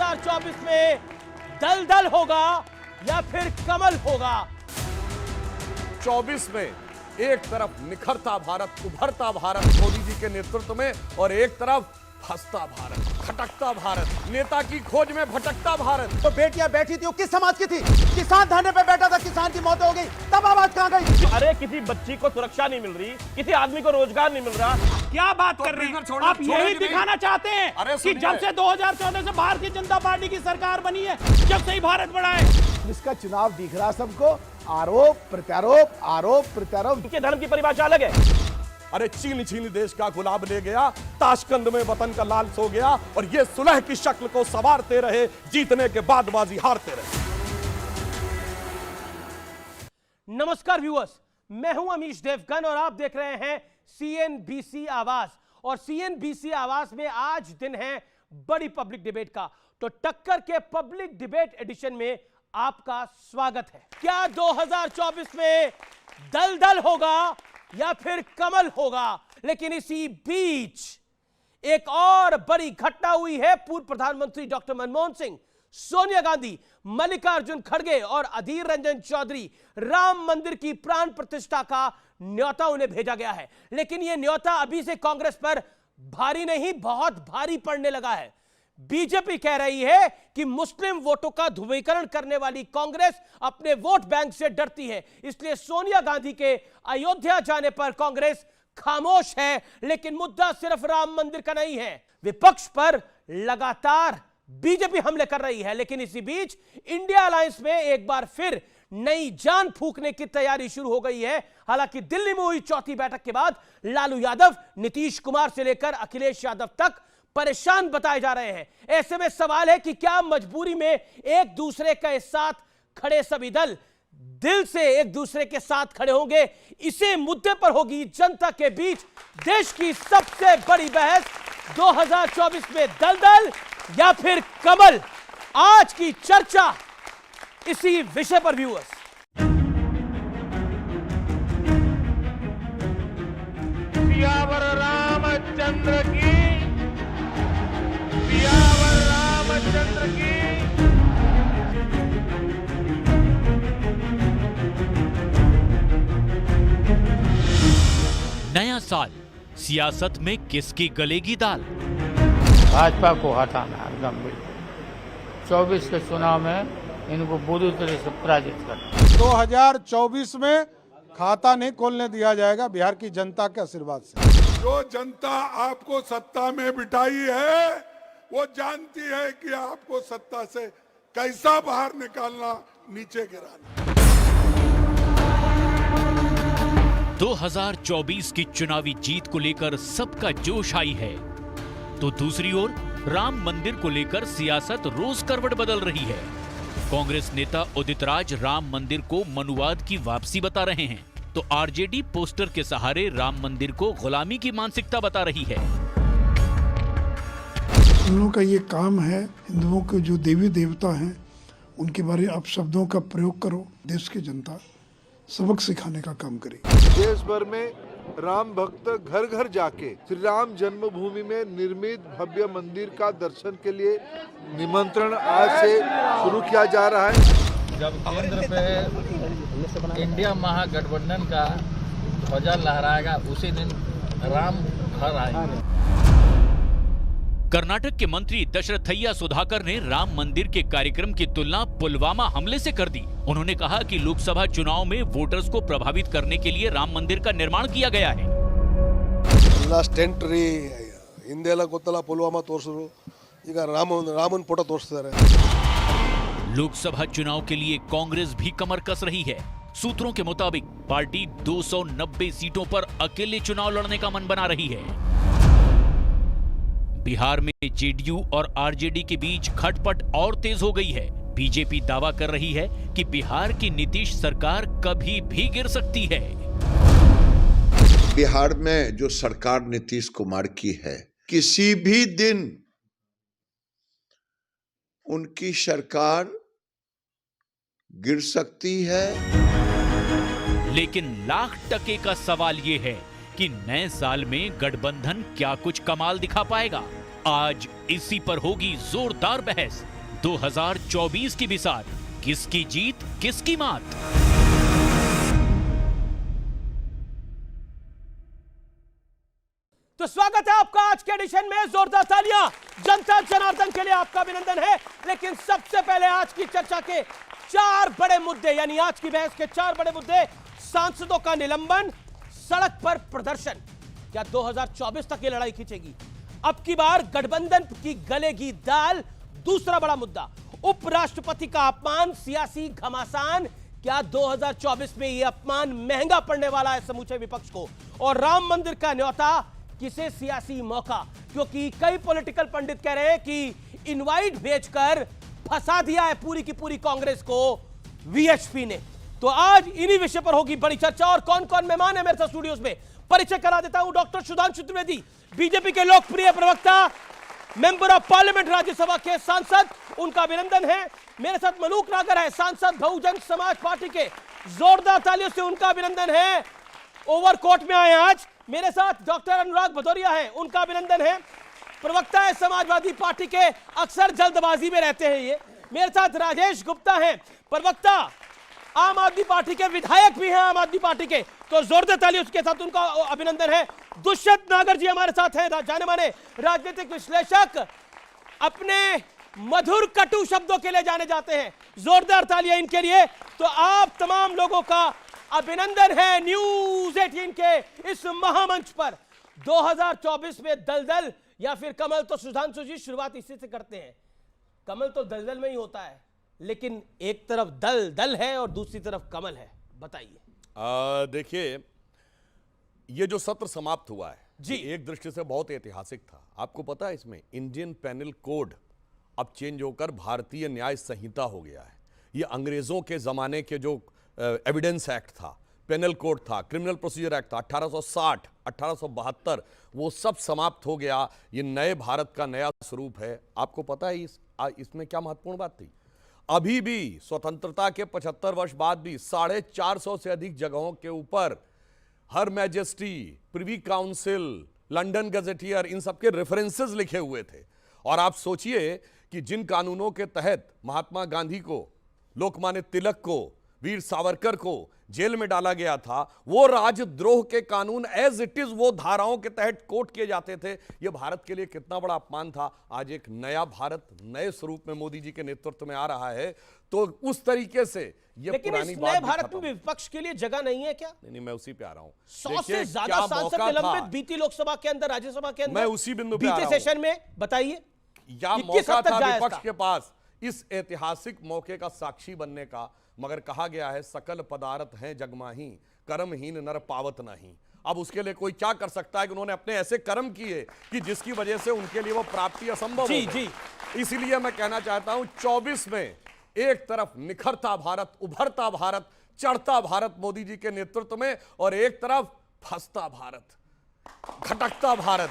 2024 में दलदल होगा या फिर कमल होगा? 24 में एक तरफ निखरता भारत, उभरता भारत मोदी जी के नेतृत्व में, और एक तरफ फंसता भारत, खटकता भारत, नेता की खोज में भटकता भारत। तो बेटियां बैठी थी, वो किस समाज की थी? किसान धरने पे बैठा था, किसान की मौत हो गई, तब आवाज कहां गई? अरे किसी बच्ची को सुरक्षा नहीं मिल रही, किसी आदमी को रोजगार नहीं मिल रहा। क्या बात कर रहे हैं आप? यही दिखाना चाहते हैं कि जब से 2014 से भारतीय जनता पार्टी की सरकार बनी है, जब से ही भारत बढ़ा है। इसका चुनाव दिख रहा सबको, आरोप प्रत्यारोप, आरोप प्रत्यारोप। इनके धर्म की परिभाषा अलग है। अरे चीन छीन देश का गुलाब ले गया, ताशकंद में वतन का लाल सो गया, और ये सुलह की शक्ल को संवारते रहे, जीतने के बाद बाजी हारते रहे। नमस्कार व्यूअर्स, मैं हूं अमीश देवगन और आप देख रहे हैं सीएनबीसी आवाज। और सीएनबीसी आवाज में आज दिन है बड़ी पब्लिक डिबेट का, तो टक्कर के पब्लिक डिबेट एडिशन में आपका स्वागत है। क्या 2024 में दलदल होगा या फिर कमल होगा? लेकिन इसी बीच एक और बड़ी घटना हुई है। पूर्व प्रधानमंत्री डॉक्टर मनमोहन सिंह, सोनिया गांधी, मल्लिकार्जुन खड़गे और अधीर रंजन चौधरी राम मंदिर की प्राण प्रतिष्ठा का न्योता उन्हें भेजा गया है। लेकिन यह न्योता अभी से कांग्रेस पर भारी नहीं, बहुत भारी पड़ने लगा है। बीजेपी कह रही है कि मुस्लिम वोटों का ध्रुवीकरण करने वाली कांग्रेस अपने वोट बैंक से डरती है, इसलिए सोनिया गांधी के अयोध्या जाने पर कांग्रेस खामोश है। लेकिन मुद्दा सिर्फ राम मंदिर का नहीं है। विपक्ष पर लगातार बीजेपी हमले कर रही है, लेकिन इसी बीच इंडिया अलायंस में एक बार फिर नई जान फूंकने की तैयारी शुरू हो गई है। हालांकि दिल्ली में हुई चौथी बैठक के बाद लालू यादव, नीतीश कुमार से लेकर अखिलेश यादव तक परेशान बताए जा रहे हैं। ऐसे में सवाल है कि क्या मजबूरी में एक दूसरे के साथ खड़े सभी दल दिल से एक दूसरे के साथ खड़े होंगे? इसी मुद्दे पर होगी जनता के बीच देश की सबसे बड़ी बहस। 2024 में दलदल या फिर कमल? आज की चर्चा इसी विषय पर व्यूअर्स। सियावर रामचंद्र की, सियावर रामचंद्र की। नया साल, सियासत में किसकी गलेगी दाल? भाजपा को हटाना एकदम बिल्कुल। 24 के चुनाव में इनको पूरी तरह से पराजित करना। 2024 में खाता नहीं खोलने दिया जाएगा बिहार की जनता के आशीर्वाद से। जो जनता आपको सत्ता में बिठाई है वो जानती है कि आपको सत्ता से कैसा बाहर निकालना, नीचे गिराना। 2024 की चुनावी जीत को लेकर सबका जोश आई है, तो दूसरी ओर राम मंदिर को लेकर सियासत रोज करवट बदल रही है। कांग्रेस नेता उदित राज राम मंदिर को मनुवाद की वापसी बता रहे हैं, तो आरजेडी पोस्टर के सहारे राम मंदिर को गुलामी की मानसिकता बता रही है। हम लोगों का ये काम है, हिंदुओं के जो देवी देवता हैं उनके बारे में आप शब्दों का प्रयोग करो, देश की जनता सबक सिखाने का काम करे। देश भर में राम भक्त घर घर जाके श्री राम जन्मभूमि में निर्मित भव्य मंदिर का दर्शन के लिए निमंत्रण आज से शुरू किया जा रहा है। जब केंद्र पे इंडिया महागठबंधन का ध्वजा लहराएगा, उसी दिन राम घर आएंगे। कर्नाटक के मंत्री दशरथैया सुधाकर ने राम मंदिर के कार्यक्रम की तुलना पुलवामा हमले से कर दी। उन्होंने कहा कि लोकसभा चुनाव में वोटर्स को प्रभावित करने के लिए राम मंदिर का निर्माण किया गया है। ಹಿಂದೆಲ್ಲ ಗೊತ್ತಲ್ಲ ಪುಲ್ವಾಮಾ ತೋರಿಸಿದ್ರು, ಈಗ ರಾಮನ್ ಫೋಟೋ ತೋರಿಸ್ತಿದ್ದಾರೆ। लोकसभा चुनाव के लिए कांग्रेस भी कमर कस रही है। सूत्रों के मुताबिक पार्टी 290 सीटों पर अकेले चुनाव लड़ने का मन बना रही है। बिहार में जेडीयू और आरजेडी के बीच खटपट और तेज हो गई है। बीजेपी दावा कर रही है कि बिहार की नीतीश सरकार कभी भी गिर सकती है। बिहार में जो सरकार नीतीश कुमार की है, किसी भी दिन उनकी सरकार गिर सकती है। लेकिन लाख टके का सवाल यह है कि नए साल में गठबंधन क्या कुछ कमाल दिखा पाएगा। आज इसी पर होगी जोरदार बहस। 2024 की बिसात, किसकी जीत किसकी मात। तो स्वागत है आपका आज के एडिशन में। जोरदार तालियां जनता जनार्दन के लिए आपका अभिनंदन है। लेकिन सबसे पहले आज की चर्चा के 4 बड़े मुद्दे, यानी आज की बहस के 4 बड़े मुद्दे: सांसदों का निलंबन, सड़क पर प्रदर्शन, क्या 2024 तक ये लड़ाई खींचेगी, अब की बार गठबंधन की गलेगी दाल, दूसरा बड़ा मुद्दा उपराष्ट्रपति का अपमान, सियासी घमासान, क्या 2024 में यह अपमान महंगा पड़ने वाला है समूचे विपक्ष को, और राम मंदिर का न्योता किसे सियासी मौका, क्योंकि कई पॉलिटिकल पंडित कह रहे हैं कि इनवाइट भेजकर फंसा दिया है पूरी की पूरी कांग्रेस को वीएचपी ने। तो आज इन्हीं विषय पर होगी बड़ी चर्चा। और कौन कौन मेहमान है मेरे साथ स्टूडियोज में, परिचय करा देता हूं। डॉक्टर सुधांशु त्रिवेदी, बीजेपी के लोकप्रिय प्रवक्ता, मेंबर ऑफ पार्लियामेंट, राज्यसभा के सांसद, उनका अभिनंदन है। मेरे साथ मलूक नागर है, सांसद बहुजन समाज पार्टी के, जोरदार तालियों से उनका अभिनंदन है। ओवरकोट में आए आज। मेरे साथ डॉक्टर अनुराग भदौरिया हैं, उनका अभिनंदन है, प्रवक्ता है समाजवादी पार्टी के, अक्सर जल्दबाजी में रहते हैं ये। मेरे साथ राजेश गुप्ता हैं, प्रवक्ता, आम आदमी पार्टी के, विधायक भी हैं आम आदमी पार्टी के, तो जोरदार तालियों के साथ उनका अभिनंदन है। दुष्यंत नागर जी हमारे साथ हैं, जाने माने राजनीतिक विश्लेषक, अपने मधुर कटु शब्दों के लिए जाने जाते हैं, जोरदार तालियां इनके लिए। तो आप तमाम लोगों का अभिनंदन है न्यूज़ 18 के इस महामंच पर। 2024 में दलदल या फिर कमल, तो सुधांशु जी शुरुआत इसी से करते हैं। कमल तो दलदल में ही होता है, लेकिन एक तरफ दल दल है और दूसरी तरफ कमल है, बताइए। देखिए, ये जो सत्र समाप्त हुआ है जी, एक दृष्टि से बहुत ऐतिहासिक था। आपको पता है इसमें इंडियन पेनल कोड अब चेंज होकर भारतीय न्याय संहिता हो गया है। ये अंग्रेजों के जमाने के जो एविडेंस एक्ट था, पेनल कोड था, क्रिमिनल प्रोसीजर एक्ट था, 1860, 1872, वो सब समाप्त हो गया। ये नए भारत का नया स्वरूप है। आपको पता है इसमें क्या महत्वपूर्ण बात थी? अभी भी स्वतंत्रता के 75 वर्ष बाद भी 450 से अधिक जगहों के ऊपर her majesty, privy council, London gazetteer, इन सबके रेफरेंसेस लिखे हुए थे। और आप सोचिए कि जिन कानूनों के तहत महात्मा गांधी को, लोकमान्य तिलक को, वीर सावरकर को जेल में डाला गया था, वो राजद्रोह के कानून एज इट इज वो धाराओं के तहत कोट किए जाते थे। ये भारत के लिए कितना बड़ा अपमान था। आज एक नया भारत नए स्वरूप में मोदी जी के नेतृत्व में आ रहा है, तो उस तरीके से ये पुरानी बात। नए भारत में विपक्ष के लिए जगह नहीं है क्या? नहीं, मैं उसी पे आ रहा हूं। 100 से ज्यादा सांसद निलंबित बीती लोकसभा के अंदर, राज्यसभा के अंदर, मैं उसी बिंदु पे आ रहा हूं। बीते सेशन में बताइए, या मौका था विपक्ष के पास इस ऐतिहासिक मौके का साक्षी बनने का, मगर कहा गया है सकल पदार्थ हैं जगमाही, कर्महीन नर पावत नहीं। अब उसके लिए कोई क्या कर सकता है कि उन्होंने अपने ऐसे कर्म किए कि जिसकी वजह से उनके लिए वो प्राप्ति असंभव हो गई। इसीलिए मैं कहना चाहता हूं 24 में एक तरफ निखरता भारत, उभरता भारत, चढ़ता भारत मोदी जी के नेतृत्व में, और एक तरफ फंसता भारत, भटकता भारत,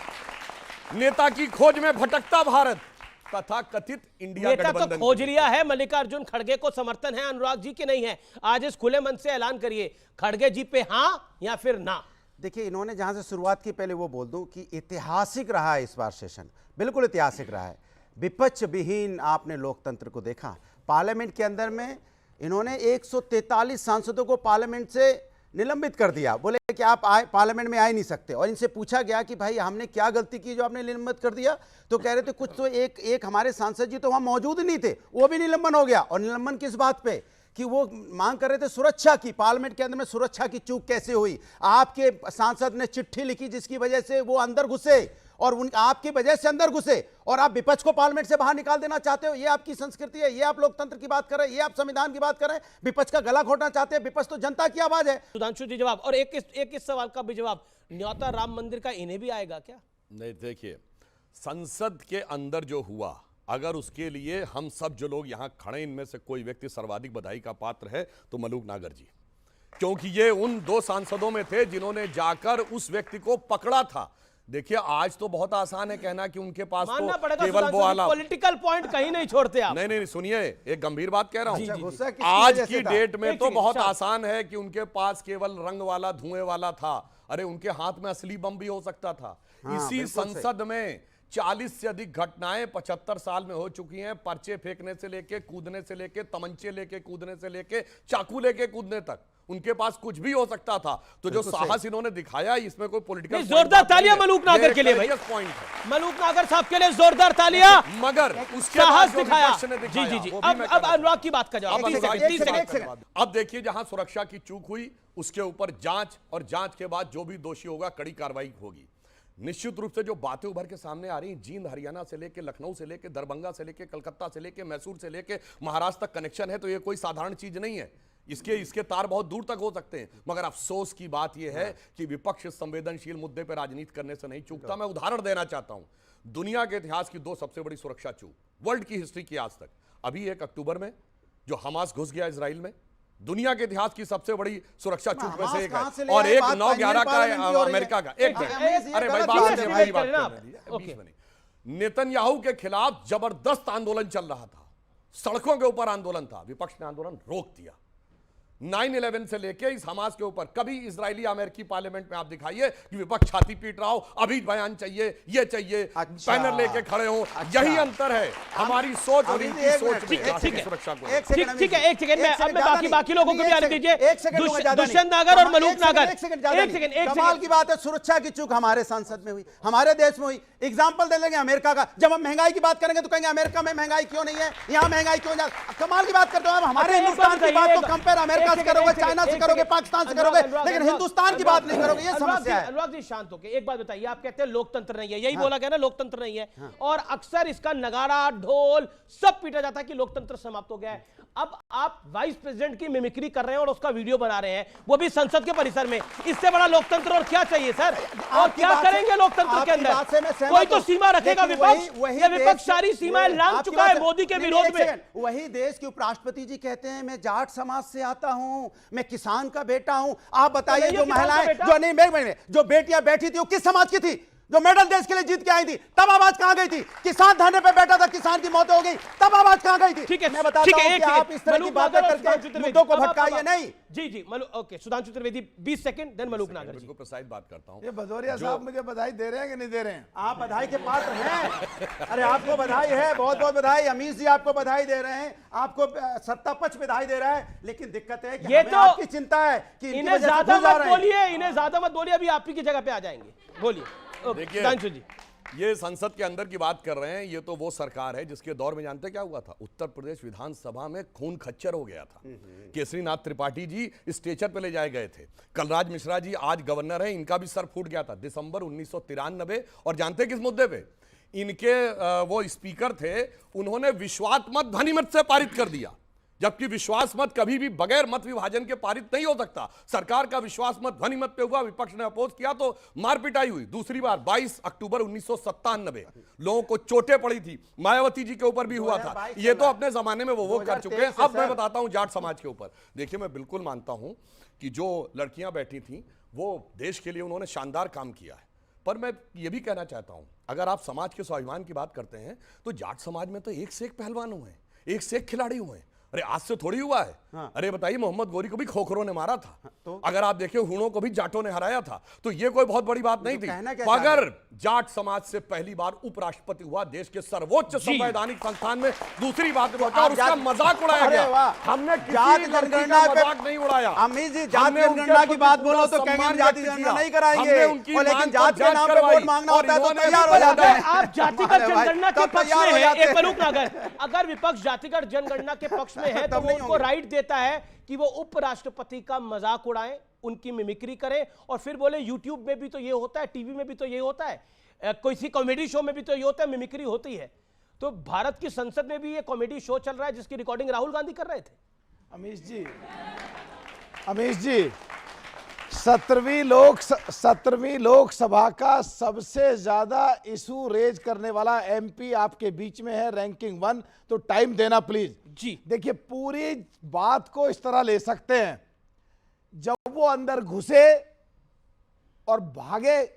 नेता की खोज में भटकता भारत, तथा कथित इंडिया गठबंधन। तो खोज लिया है, मल्लिकार्जुन खड़गे को समर्थन है, अनुराग जी के नहीं है। आज इस खुले मन से ऐलान करिए, खड़गे जी पे हां या फिर ना। देखिए, इन्होंने जहां से शुरुआत की, पहले वो बोल दूं कि ऐतिहासिक रहा है इस बार सेशन, बिल्कुल ऐतिहासिक रहा है। विपक्ष विहीन आपने लोकतंत्र को देखा। पार्लियामेंट के अंदर में इन्होंने 143 सांसदों को पार्लियामेंट से निलंबित कर दिया, बोले कि आप पार्लियामेंट में आ ही नहीं सकते। और इनसे पूछा गया कि भाई हमने क्या गलती की जो आपने निलंबित कर दिया, तो कह रहे थे कुछ तो एक हमारे सांसद जी तो वहां मौजूद नहीं थे, वो भी निलंबन हो गया। और निलंबन किस बात पे? कि वो मांग कर रहे थे सुरक्षा की, पार्लियामेंट के अंदर में सुरक्षा की चूक कैसे हुई। आपके सांसद ने चिट्ठी लिखी जिसकी वजह से वो अंदर घुसे, और आपकी वजह से अंदर घुसे, और आप विपक्ष को पार्लियामेंट से बाहर निकाल देना चाहते हो। ये आपकी संस्कृति है, ये आप लोकतंत्र की बात कर रहे हैं, ये आप संविधान की बात कर रहे हैं। विपक्ष का गला घोटना चाहते हैं। विपक्ष तो जनता की आवाज है। सुधांशु जी जवाब, और एक इस सवाल का भी जवाब, न्योता राम मंदिर का इन्हें भी आएगा क्या? नहीं, देखिए, संसद के अंदर जो हुआ, अगर उसके लिए हम सब जो लोग यहां खड़े, इनमें से कोई व्यक्ति सर्वाधिक बधाई का पात्र है तो मलूक नागर जी, क्योंकि ये उन 2 सांसदों में थे जिन्होंने जाकर उस व्यक्ति को पकड़ा था। देखिए, आज तो बहुत आसान है कहना कि उनके पास तो केवल वो वाला पॉलिटिकल पॉइंट कहीं नहीं छोड़ते आप। नहीं, सुनिए, एक गंभीर बात कह रहा हूं। आज की डेट में तो बहुत आसान है कि उनके पास केवल रंग वाला, धुएं वाला था। अरे, उनके हाथ में असली बम भी हो सकता था। इसी संसद में 40 से अधिक घटनाएं 75 साल में हो चुकी हैं। पर्चे फेंकने से लेके, कूदने से लेके, तमंचे लेके कूदने से लेके, चाकू लेके कूदने तक, उनके पास कुछ भी हो सकता था। तो जो साहस इन्होंने दिखाया, इसमें कोई पॉलिटिकल जोरदार तालियां मलूक नागर के लिए भाई, पॉइंट है। मलूक नागर साहब के लिए जोरदार तालियां। मगर उसके साहस बाद जो दिखाया। विपक्ष ने दिखाया, जी जी जी, वो भी मैं अब कहना अनुराग की बात का जवाब। अब 30 सेकंड। अब देखिए, जहां सुरक्षा की चूक हुई उसके ऊपर जांच, और जांच के बाद जो भी दोषी होगा कड़ी कार्रवाई होगी। निश्चित रूप से जो बातें उभर के सामने आ रही हैं, जींद हरियाणा से लेके, लखनऊ से लेके, दरभंगा से लेके, कलकत्ता से लेके, मैसूर से लेके महाराष्ट्र तक कनेक्शन है, तो ये कोई साधारण चीज नहीं है। इसके तार बहुत दूर तक हो सकते हैं। मगर अफसोस की बात यह है कि विपक्ष इस संवेदनशील मुद्दे पर राजनीति करने से नहीं चूकता। मैं उदाहरण देना चाहता हूं, दुनिया के इतिहास की 2 सबसे बड़ी सुरक्षा चूक वर्ल्ड की हिस्ट्री की आज तक। अभी 1 अक्टूबर में जो हमास घुस गया इजराइल में, दुनिया के इतिहास की सबसे बड़ी सुरक्षा चूक में से एक है, और एक 9/11 का अमेरिका का। एक मिनट, अरे भाई बात, नेतन्याहू के खिलाफ जबरदस्त आंदोलन चल रहा था, सड़कों के ऊपर आंदोलन था, विपक्ष ने आंदोलन रोक दिया। 9/11 से लेके इस हमास के ऊपर कभी इजरायली अमेरिकी पार्लियामेंट में आप दिखाइए कि विपक्ष छाती पीट रहा हो, अभी बयान चाहिए, ये चाहिए, बैनर लेके खड़े हो। यही अंतर है हमारी सोच और इनकी सोच में राष्ट्रीय सुरक्षा को। ठीक है, एक सेकंड में अब मैं बाकी लोगों को भी आने दीजिए। दुष्यंत नागर और मलूक नागर, एक सेकंड। कमाल की बात है, सुरक्षा की चूक हमारे संसद में हुई, हमारे देश में हुई। एग्जाम्पल दे लेंगे अमेरिका का, जब हम महंगाई की बात करेंगे तो कहेंगे अमेरिका में महंगाई क्यों नहीं है, यहाँ महंगाई क्यों नहीं। कमाल की बात करते हो, हमारे हिंदुस्तान की बात को कंपेयर अमेरिका से करोगे, चाइना से करोगे, पाकिस्तान से करोगे, लेकिन हिंदुस्तान की बात नहीं करोगे। ये समस्या है। अनुराग जी शांत होके एक बात बताइए, आप कहते हैं लोकतंत्र नहीं है, यही बोला गया ना, लोकतंत्र नहीं है, और अक्सर इसका नगारा ढोल सब पीटा जाता है कि लोकतंत्र समाप्त हो गया है। अब आप वाइस प्रेसिडेंट की मिमिक्री कर रहे हैं और उसका वीडियो बना रहे हैं, वो भी संसद के परिसर में। इससे बड़ा लोकतंत्र और क्या चाहिए सर? और क्या करेंगे लोकतंत्र के अंदर? कोई तो सीमा रखेगा विपक्ष, या विपक्ष सारी सीमाएं लांघ चुका है मोदी के विरोध में। वही देश के उपराष्ट्रपति जी कहते हैं मैं जाट समाज से आता हूं, मैं किसान का बेटा हूं। आप बताइए, जो महिलाएं, जो नहीं, जो बेटियां बैठी थी वो किस समाज की थी? जो मेडल देश के लिए जीत के आई थी, तब आवाज कहां गई थी? किसान धरने पे बैठा था, किसान की मौत हो गई, तब आवाज कहां गई थी? ठीक है, मैं बताता हूं कि आप इस तरह की बातें करके मुद्दों को भटकाइए नहीं। जी okay, Sudhanshu Trivedi 20 second, then Maluk Nagar ji. प्रसाद बात करता हूं। ये भदौरिया साहब मुझे बधाई दे रहे हैं कि नहीं दे रहे हैं? आप बधाई के पात्र हैं। अरे आपको बधाई है, बहुत बहुत बधाई। अमीश जी आपको बधाई दे रहे हैं, आपको सत्ता पक्ष बधाई दे रहा है, लेकिन दिक्कत है कि ये तो आपकी चिंता है कि इन्हें ज्यादा मत बोलिए, इन्हें ज्यादा मत बोलिए, अभी आप ही की जगह पे आ जाएंगे। बोलिए। देखिए, ये संसद के अंदर की बात कर रहे हैं, ये तो वो सरकार है जिसके दौर में जानते क्या हुआ था? उत्तर प्रदेश विधानसभा में खून खच्चर हो गया था। केसरीनाथ त्रिपाठी जी स्टेचर पे ले जाए गए थे। कलराज मिश्रा जी आज गवर्नर हैं, इनका भी सर फूट गया था दिसंबर 1993। और जानते किस मुद्दे पे? इनके वो स्पीकर थे, उन्होंने विश्वास मत ध्वनिमत से पारित कर दिया, जबकि विश्वास मत कभी भी बगैर मत विभाजन के पारित नहीं हो सकता। सरकार का विश्वास मत ध्वनिमत पे हुआ, विपक्ष ने अपोज किया तो मार पिटाई हुई। दूसरी बार 22 अक्टूबर 1997 लोगों को चोटें पड़ी थी, मायावती जी के ऊपर भी हुआ था। ये तो अपने जमाने में वो कर चुके हैं। अब मैं बताता हूं जाट समाज के ऊपर। देखिए, मैं बिल्कुल मानता हूं कि जो लड़कियां बैठी थी वो देश के लिए उन्होंने शानदार काम किया है, पर मैं ये भी कहना चाहता हूं, अगर आप समाज के स्वाभिमान की बात करते हैं तो जाट समाज में तो एक से एक पहलवान हुए हैं, एक से एक खिलाड़ी हुए हैं। अरे आज से थोड़ी हुआ है। हाँ। अरे बताइए, मोहम्मद गोरी को भी खोखरों ने मारा था। हाँ, तो अगर आप देखिए, हुणों को भी जाटों ने हराया था, तो ये कोई बहुत बड़ी बात नहीं थी। मगर जाट समाज से पहली बार उपराष्ट्रपति हुआ देश के सर्वोच्च संवैधानिक संस्थान में। दूसरी बात और उसका मजाक उड़ाया गया। हमने जात जनगणना मजाक नहीं उड़ाया। अमित जी, जात जनगणना की बात बोलो तो कहेंगे हम जाति जनगणना नहीं कराएंगे, लेकिन जात के नाम पे वोट मांगना होता है तो तैयार हो जाते हैं। आप जातिगत जनगणना के पक्ष में हैं, एक मलूक नागर, अगर विपक्ष जातिगत जनगणना के पक्ष में है तो वो उनको राइट देता है कि वो उपराष्ट्रपति का मजाक उड़ाएं, उनकी मिमिक्री करें, और फिर बोले यूट्यूब में भी तो ये होता है, टीवी में भी तो ये होता है, किसी कॉमेडी शो में भी तो ये होता है, मिमिक्री होती है। तो भारत की संसद में भी ये कॉमेडी शो चल रहा है जिसकी रिकॉर्डिंग राहुल गांधी कर रहे थे। अमीश जी 17वीं लोकसभा का सबसे ज्यादा इशू रेज करने वाला एमपी आपके बीच में है, रैंकिंग 1। तो टाइम देना प्लीज जी। देखिए, पूरी बात को इस तरह ले सकते हैं, जब वो अंदर घुसे और भागे,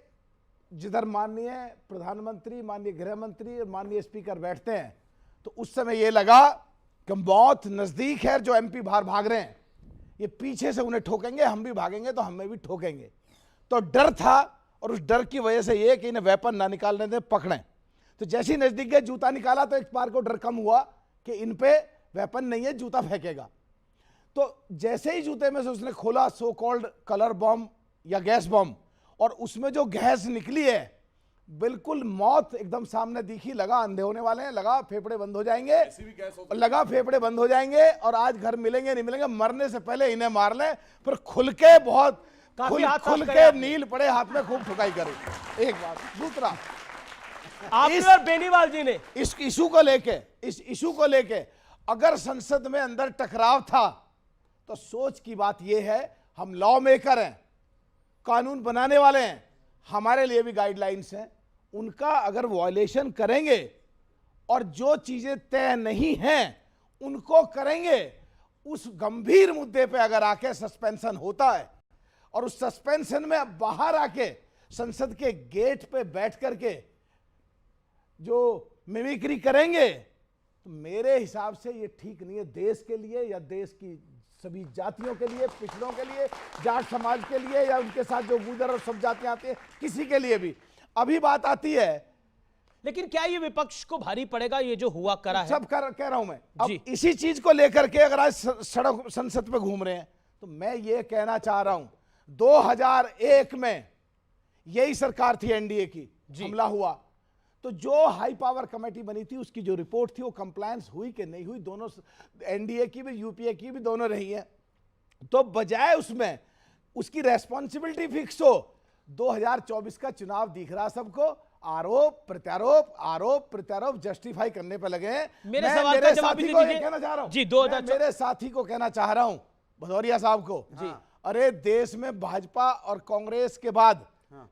जिधर माननीय प्रधानमंत्री, माननीय गृह मंत्री और माननीय स्पीकर बैठते हैं, तो उस समय ये लगा कि बहुत नजदीक है जो एमपी बाहर भाग रहे हैं, ये पीछे से उन्हें ठोकेंगे, हम भी भागेंगे तो हमें भी ठोकेंगे। तो डर था, और उस डर की वजह से ये कि इन्हें वेपन ना निकालने दें, पकड़ें। तो जैसे ही नजदीक गए, जूता निकाला तो एक बार को डर कम हुआ कि इन पे वेपन नहीं है, जूता फेंकेगा। तो जैसे ही जूते में से उसने खोला सो कॉल्ड कलर बॉम्ब या गैस बॉम्ब, और उसमें जो गैस निकली है, बिल्कुल मौत एकदम सामने दिखी। लगा अंधे होने वाले हैं, लगा फेफड़े बंद हो जाएंगे, लगा फेफड़े बंद हो जाएंगे और आज घर मिलेंगे नहीं मिलेंगे, मरने से पहले इन्हें मार लें, फिर खुल के बहुत खुल के नील पड़े हाथ में खूब ठुकाई करें। एक बात। दूसरा, बेनीवाल जी ने इस इशू को लेके अगर संसद में अंदर टकराव था तो सोच की बात यह है, हम लॉ मेकर हैं, कानून बनाने वाले हैं, हमारे लिए भी गाइडलाइंस हैं, उनका अगर वायलेशन करेंगे और जो चीजें तय नहीं हैं उनको करेंगे, उस गंभीर मुद्दे पे अगर आके सस्पेंशन होता है और उस सस्पेंशन में अब बाहर आके संसद के गेट पे बैठ करके जो मिमिक्री करेंगे, तो मेरे हिसाब से ये ठीक नहीं है देश के लिए या देश की सभी जातियों के लिए, पिछड़ों के लिए, जाट समाज के लिए या उनके साथ जो गुजर और सब जातियां आती हैं, किसी के लिए भी। अभी बात आती है, लेकिन क्या ये विपक्ष को भारी पड़ेगा ये जो हुआ करा है? सब कह रहा हूं मैं। अब इसी चीज को लेकर के अगर आज सड़क संसद पे घूम रहे हैं, तो मैं ये कहना चाह रहा हूं, 2001 में यही सरकार थी एनडीए की, हमला हुआ तो जो हाई पावर कमेटी बनी थी उसकी जो रिपोर्ट थी वो कंप्लायंस हुई कि नहीं हुई, दोनों एनडीए की भी यूपीए की भी दोनों रही है। तो बजाय उसमें उसकी रेस्पॉन्सिबिलिटी फिक्स हो, 2024 का चुनाव दिख रहा सबको, आरोप प्रत्यारोप जस्टिफाई करने पे लगे हैं। मेरे सवाल का जवाब साथी को कहना चाह रहा हूं, मेरे साथी को कहना चाह रहा हूं, भदौरिया साहब को, अरे देश में भाजपा और कांग्रेस के बाद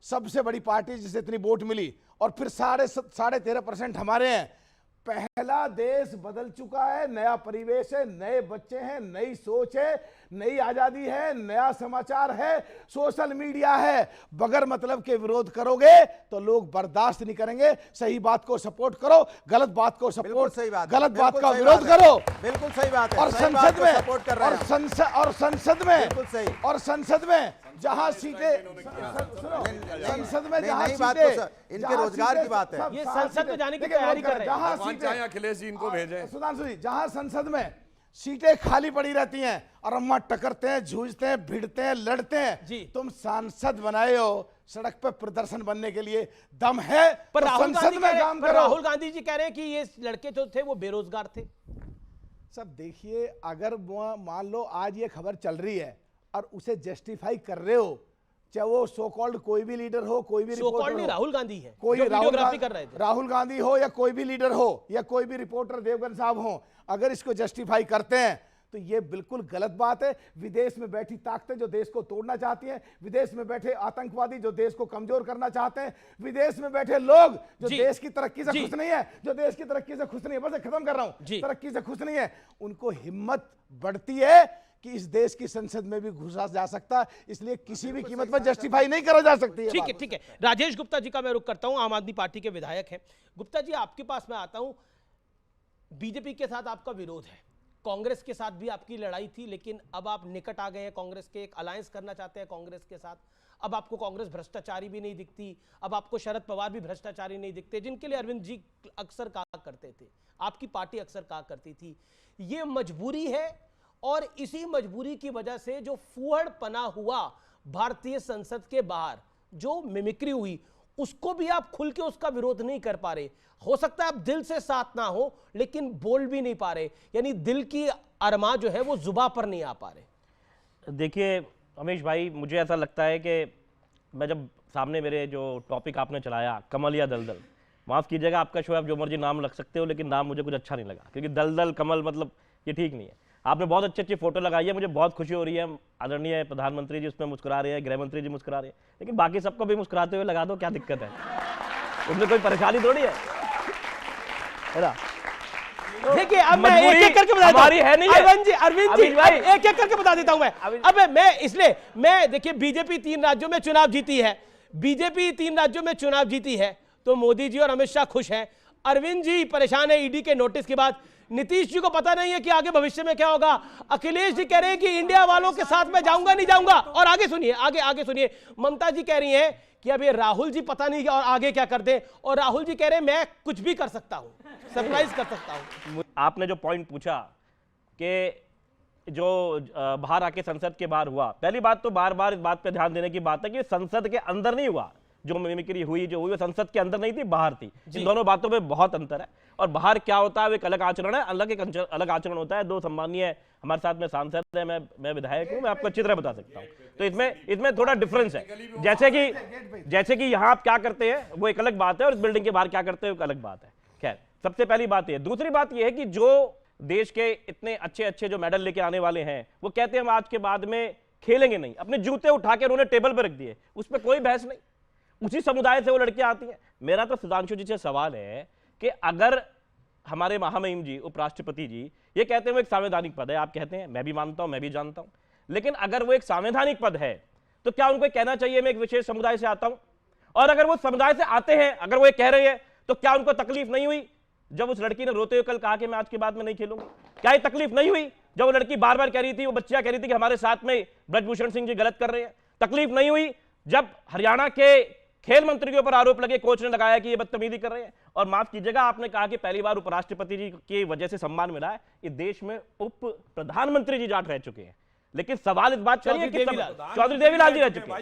सबसे बड़ी पार्टी जिसे इतनी वोट मिली और फिर 13.5% हमारे हैं, पहला देश बदल चुका है, नया परिवेश है, नए बच्चे हैं, नई सोच है, नई आजादी है, नया समाचार है, सोशल मीडिया है। बगैर मतलब के विरोध करोगे तो लोग बर्दाश्त नहीं करेंगे। सही बात को सपोर्ट करो, गलत बात को सपोर्ट, सही बात, गलत बात का विरोध करो। बिल्कुल सही बात है। और संसद में सपोर्ट कर रहे हैं, और संसद में बिल्कुल सही। और संसद में जहां सीटें, संसद में जहां सीटें, इनके रोजगार की बात है, ये संसद में जाने की तैयारी कर रहे हैं। जहां सीटें, अखिलेश जी इनको भेजें, सुधांशु जी, जहां संसद में सीटें खाली पड़ी रहती हैं और अम्मा टकरते हैं, जूझते हैं, भिड़ते हैं, लड़ते हैं, तुम सांसद बनाए हो सड़क पर प्रदर्शन बनने के लिए, दम है पर तो संसद में काम करो। राहुल गांधी जी कह रहे हैं कि ये लड़के जो थे वो बेरोजगार थे। सब देखिए, अगर मान लो आज ये खबर चल रही है और उसे जस्टिफाई कर रहे हो, चाहे वो सो कॉल्ड कोई भी लीडर हो, कोई भी रिपोर्टर हो, राहुल गांधी है, कोई वीडियोग्राफी कर रहे थे, राहुल गांधी हो या कोई भी लीडर हो या कोई भी रिपोर्टर देवगन साहब हो, अगर इसको जस्टिफाई करते हैं तो ये बिल्कुल गलत बात है। विदेश में बैठी ताकतें जो देश को तोड़ना चाहती हैं, विदेश में बैठे आतंकवादी जो देश को कमजोर करना चाहते हैं, विदेश में बैठे लोग जो देश की तरक्की से खुश नहीं है, जो देश की तरक्की से खुश नहीं है, बस खत्म कर रहा हूं, तरक्की से खुश नहीं है, उनको हिम्मत बढ़ती है कि इस देश की संसद में भी घुसा जा सकता है, इसलिए किसी भी कीमत पर जस्टिफाई नहीं करा जा सकती है। ठीक है। राजेश गुप्ता जी का मैं रुख करता हूं, आम आदमी पार्टी के विधायक हैं। गुप्ता जी, आपके पास मैं आता हूं। बीजेपी के साथ आपका विरोध है, कांग्रेस के साथ भी आपकी लड़ाई थी, लेकिन अब आप निकट आ गए हैं कांग्रेस के, एक अलायंस करना चाहते हैं कांग्रेस के साथ। अब आपको कांग्रेस भ्रष्टाचारी भी नहीं दिखती, अब आपको शरद पवार भी भ्रष्टाचारी नहीं दिखते, जिनके लिए अरविंद जी अक्सर कहा करते थे, आपकी पार्टी अक्सर कहा करती थी। ये मजबूरी है और इसी मजबूरी की वजह से जो फूहड़पना हुआ भारतीय संसद के बाहर, जो मिमिक्री हुई, उसको भी आप खुल के उसका विरोध नहीं कर पा रहे। हो सकता है आप दिल से साथ ना हो, लेकिन बोल भी नहीं पा रहे, यानी दिल की अरमा जो है वो जुबा पर नहीं आ पा रहे। देखिए अमीश भाई, मुझे ऐसा लगता है कि मैं जब सामने मेरे जो टॉपिक आपने चलाया कमल या दलदल, माफ़ कीजिएगा आपका शो है, आप जो मर्जी नाम रख सकते हो, लेकिन नाम मुझे कुछ अच्छा नहीं लगा, क्योंकि दलदल कमल मतलब ये ठीक नहीं है। आपने बहुत अच्छी अच्छी फोटो लगाई है, मुझे बहुत खुशी हो रही है, आदरणीय प्रधानमंत्री जी उसमें मुस्कुरा रहे हैं, गृह मंत्री जी मुस्कुरा रहे हैं, लेकिन बाकी सबको भी मुस्कुराते हुए लगा दो, क्या दिक्कत है? उसमें कोई परेशानी थोड़ी है ना? देखिए अब मैं एक एक करके बता हमारी है नहीं है। अरविंद जी एक एक करके बता देता हूं मैं। अब मैं इसलिए देखिए बीजेपी 3 राज्यों में चुनाव जीती है, बीजेपी 3 राज्यों में चुनाव जीती है, तो मोदी जी और अमित शाह खुश हैं। अरविंद जी परेशान है ईडी के नोटिस के बाद। नीतीश जी को पता नहीं है कि आगे भविष्य में क्या होगा। अखिलेश जी कह रहे हैं कि इंडिया वालों के साथ मैं जाऊंगा नहीं जाऊंगा। और आगे सुनिए, आगे सुनिए, ममता जी कह रही हैं कि अब ये राहुल जी पता नहीं और आगे क्या कर दे। और राहुल जी कह रहे हैं मैं कुछ भी कर सकता हूं, सरप्राइज कर सकता हूं। आपने जो पॉइंट पूछा कि जो बाहर आके संसद के बाहर हुआ, पहली बात तो बार बार इस बात पे ध्यान देने की बात है कि संसद के अंदर नहीं हुआ। जो मिमिक्री हुई जो हुई वो संसद के अंदर नहीं थी, बाहर थी। इन दोनों बातों में बहुत अंतर है। और बाहर क्या होता है वो एक अलग आचरण है, अलग आचरण होता है। दो सम्मानीय हमारे साथ में सांसद है, मैं विधायक हूं, मैं आपको अच्छी तरह बता सकता हूं। तो इसमें थोड़ा डिफरेंस है। जैसे कि यहां आप क्या करते हैं वो एक अलग बात है, और इस बिल्डिंग के बाहर क्या करते हैं वो एक अलग बात है। खैर, सबसे पहली बात यह। दूसरी बात यह है कि जो देश के इतने अच्छे अच्छे जो मेडल लेके आने वाले हैं वो कहते हैं हम आज के बाद में खेलेंगे नहीं। अपने जूते उठा के उन्होंने टेबल पर रख दिए, उस पर कोई बहस नहीं। उसी समुदाय से वो लड़कियां आती हैं। मेरा तो सुधांशु जी से सवाल है कि अगर हमारे महामहिम जी उपराष्ट्रपति जी ये कहते हैं वो एक संवैधानिक पद है, आप कहते हैं, मैं भी मानता हूं, मैं भी जानता हूं, लेकिन अगर वो एक संवैधानिक पद है तो क्या उनको कहना चाहिए मैं एक विशेष समुदाय से आता हूं? और अगर वो समुदाय से आते हैं, अगर वो ये कह रहे हैं, तो क्या उनको तकलीफ नहीं हुई जब उस लड़की ने रोते हुए कल कहा कि मैं आज के बाद में नहीं खेलूंगा? क्या ये तकलीफ नहीं हुई जब वो लड़की बार बार कह रही थी, वो बच्चियां कह रही थी कि हमारे साथ में ब्रजभूषण सिंह जी गलत कर रहे हैं? तकलीफ नहीं हुई जब हरियाणा के खेल मंत्री के ऊपर आरोप लगे, कोच ने लगाया कि ये बदतमीजी कर रहे हैं? और माफ कीजिएगा, आपने कहा कि पहली बार उपराष्ट्रपति जी की वजह से सम्मान मिला है। इस देश में उप प्रधानमंत्री जी जाट रह चुके हैं, लेकिन सवाल इस बात चौधरी देवीलाल जी रह चुके हैं।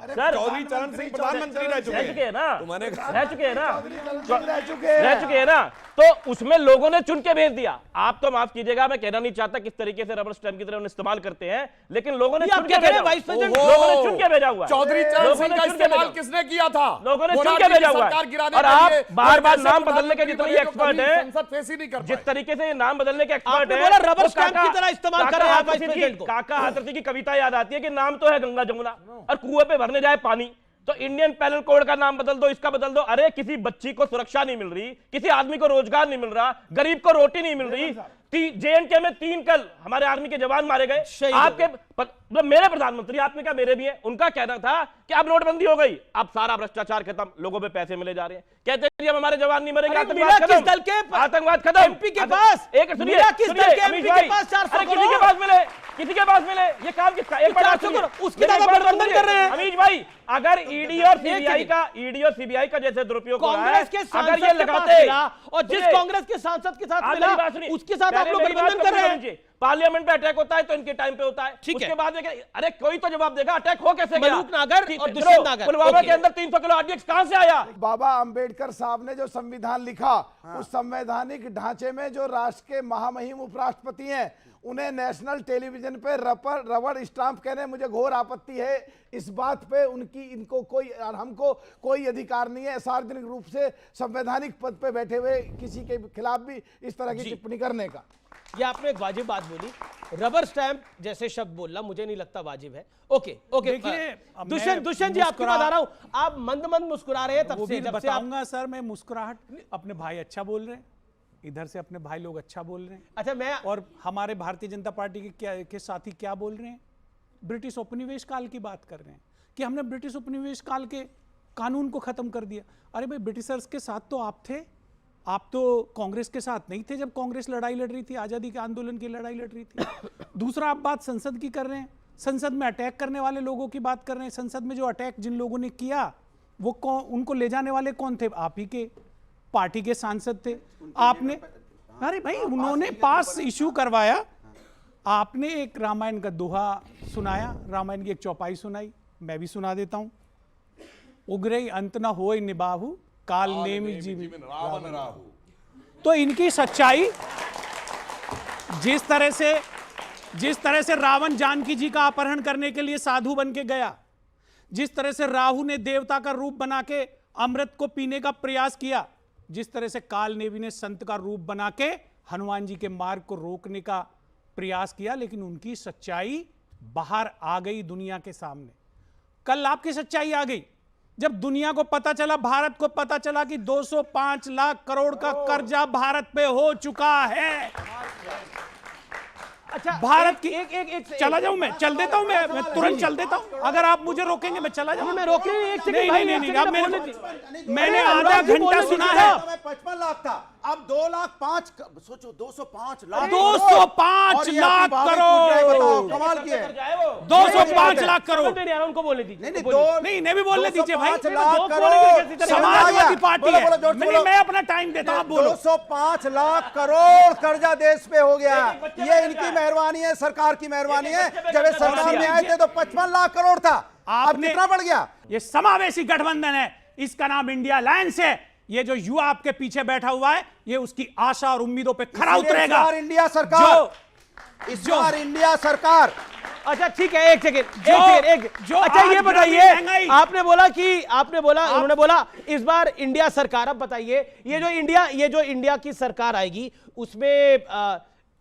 सर, चौधरी चरण सिंह प्रधानमंत्री रह चुके हैं ना, रह चुके हैं ना। तो उसमें लोगों ने चुन के भेज दिया। आप तो माफ कीजिएगा, मैं कहना नहीं चाहता किस तरीके से रबर स्टैंप की तरह इस्तेमाल करते हैं, लेकिन लोगों ने चुन के भेजा हुआ। चौधरी चरण सिंह का इस्तेमाल किसने किया था? लोगों ने चुन के भेजा हुआ। और आप बार बार नाम बदलने के जितने एक्सपर्ट हैं, जिस तरीके से नाम बदलने के एक्सपर्ट हैं, रबर स्टैंप की तरह इस्तेमाल कर रहे हैं वाइस प्रेसिडेंट को। काका हाथरसी की कविता याद आती है कि नाम तो है गंगा जमुना और कुएं पे भरने जाए पानी। तो इंडियन पैनल कोड का नाम बदल दो, इसका बदल दो। अरे किसी बच्ची को सुरक्षा नहीं मिल रही, किसी आदमी को रोजगार नहीं मिल रहा, गरीब को रोटी नहीं मिल रही। JNK में 3 कल हमारे आर्मी के जवान मारे गए। आपके मतलब मेरे प्रधानमंत्री, आपने क्या मेरे भी हैं, उनका कहना था कि अब नोटबंदी हो गई, अब सारा भ्रष्टाचार खत्म, लोगों पे पैसे मिले जा रहे हैं। कहते हैं अब हमारे जवान नहीं मरेंगे, आतंकवाद खत्म। एमपी के पास, एक सुनिए, किसी के पास मिले, ये काम किसका? एक बार उसकी तरह प्रबंधन कर रहे हैं अमीश भाई। अगर ईडी और सीबीआई का जैसे दुरुपयोग हो रहा है, अगर ये लगाते और जिस कांग्रेस के सांसद के साथ मिला उसके साथ आप लोग गठबंधन कर रहे हैं। पार्लियामेंट में अटैक होता है तो इनके टाइम पे होता है, उसके बाद अरे कोई तो जवाब देगा, अटैक हो कैसे गया? मलूक नागर और दुष्यंत नागर, पुलवामा के अंदर 300 किलो आरडीएक्स कहां से आया? बाबा अंबेडकर साहब ने जो संविधान लिखा, उस संवैधानिक ढांचे में जो राष्ट्र के महामहिम उपराष्ट्रपति हैं, उन्हें नेशनल टेलीविजन पे रबड़ स्टाम्प कहने मुझे घोर आपत्ति है। इस बात पे इनको कोई और हमको कोई अधिकार नहीं है सार्वजनिक रूप से संवैधानिक पद पे बैठे हुए किसी के खिलाफ भी इस तरह की टिप्पणी करने का। ये आपने एक वाजिब बात बोली, रबर स्टैंप जैसे शब्द बोलना मुझे नहीं लगता वाजिब है। ओके दुष्यंत जी आपकी बात आ रहा हूं, आप मंद मुस्कुरा रहे हैं तब से। बताऊंगा सर, मैं मुस्कुराहट, अपने भाई अच्छा बोल रहे हैं, इधर से अपने भाई लोग अच्छा बोल रहे हैं। अच्छा, मैं और हमारे भारतीय जनता पार्टी के साथी क्या बोल रहे हैं? ब्रिटिश उपनिवेश काल की बात कर रहे हैं कि हमने ब्रिटिश उपनिवेश काल के कानून को खत्म कर दिया। अरे भाई, ब्रिटिशर्स के साथ तो आप थे, आप तो कांग्रेस के साथ नहीं थे जब कांग्रेस लड़ाई लड़ रही थी, आजादी के आंदोलन की लड़ाई लड़ रही थी। दूसरा, आप बात संसद की कर रहे हैं, संसद में अटैक करने वाले लोगों की बात कर रहे हैं। संसद में जो अटैक जिन लोगों ने किया वो उनको ले जाने वाले कौन थे? आप ही के पार्टी के सांसद थे। आपने, अरे भाई, उन्होंने पास इशू करवाया, आपने एक रामायण का दोहा सुनाया, रामायण की एक चौपाई सुनाई, मैं भी सुना देता हूं। उग्रई अंत न होय निबाहु, काल नेमि जीवी रावण राहु। तो इनकी सच्चाई, जिस तरह से रावण जानकी जी का अपहरण करने के लिए साधु बन के गया, जिस तरह से राहु ने देवता का रूप बना के अमृत को पीने का प्रयास किया, जिस तरह से काल नेवी ने संत का रूप बना के हनुमान जी के मार्ग को रोकने का प्रयास किया, लेकिन उनकी सच्चाई बाहर आ गई दुनिया के सामने। कल आपकी सच्चाई आ गई जब दुनिया को पता चला, भारत को पता चला कि 205 लाख करोड़ का कर्जा भारत पे हो चुका है। अच्छा, भारत की एक चला जाऊं मैं, चल देता हूं मैं तुरंत चल देता हूं। अगर आप मुझे रोकेंगे मैं चला जाऊं। मैं रोक नहीं, एक सेकंड नहीं भाई, नहीं एक नहीं, सेकंड अब बोलने मैंने आधा घंटा सुना है। 55 लाख था, अब 2 लाख 5, सोचो 205 लाख 205 लाख करोड़, कमाल की है। 205 लाख करोड़। उनको बोलने दीजिए। नहीं नहीं भी बोलने दीजिए भाई, 205 लाख करोड़ समाजवादी पार्टी है। बोलो, जोर से बोलो। मैं अपना टाइम देता हूं, आप बोलो। 205 लाख करोड़ कर्जा देश पे हो गया। ये इनकी मेहरबानी है, सरकार की मेहरबानी है। जब ये सरकार में आए थे तो 55 लाख करोड़ था, अब कितना बढ़ गया? ये समावेशी गठबंधन है, इसका नाम इंडिया अलायंस है। ये जो युवा आपके पीछे बैठा हुआ है, ये उसकी आशा और उम्मीदों पे खरा उतरेगा। इंडिया सरकार, इस बार इंडिया सरकार। अच्छा ठीक है, एक सेकंड अच्छा ये बताइए, आपने बोला उन्होंने बोला इस बार इंडिया सरकार। अब बताइए, ये जो इंडिया की सरकार आएगी उसमें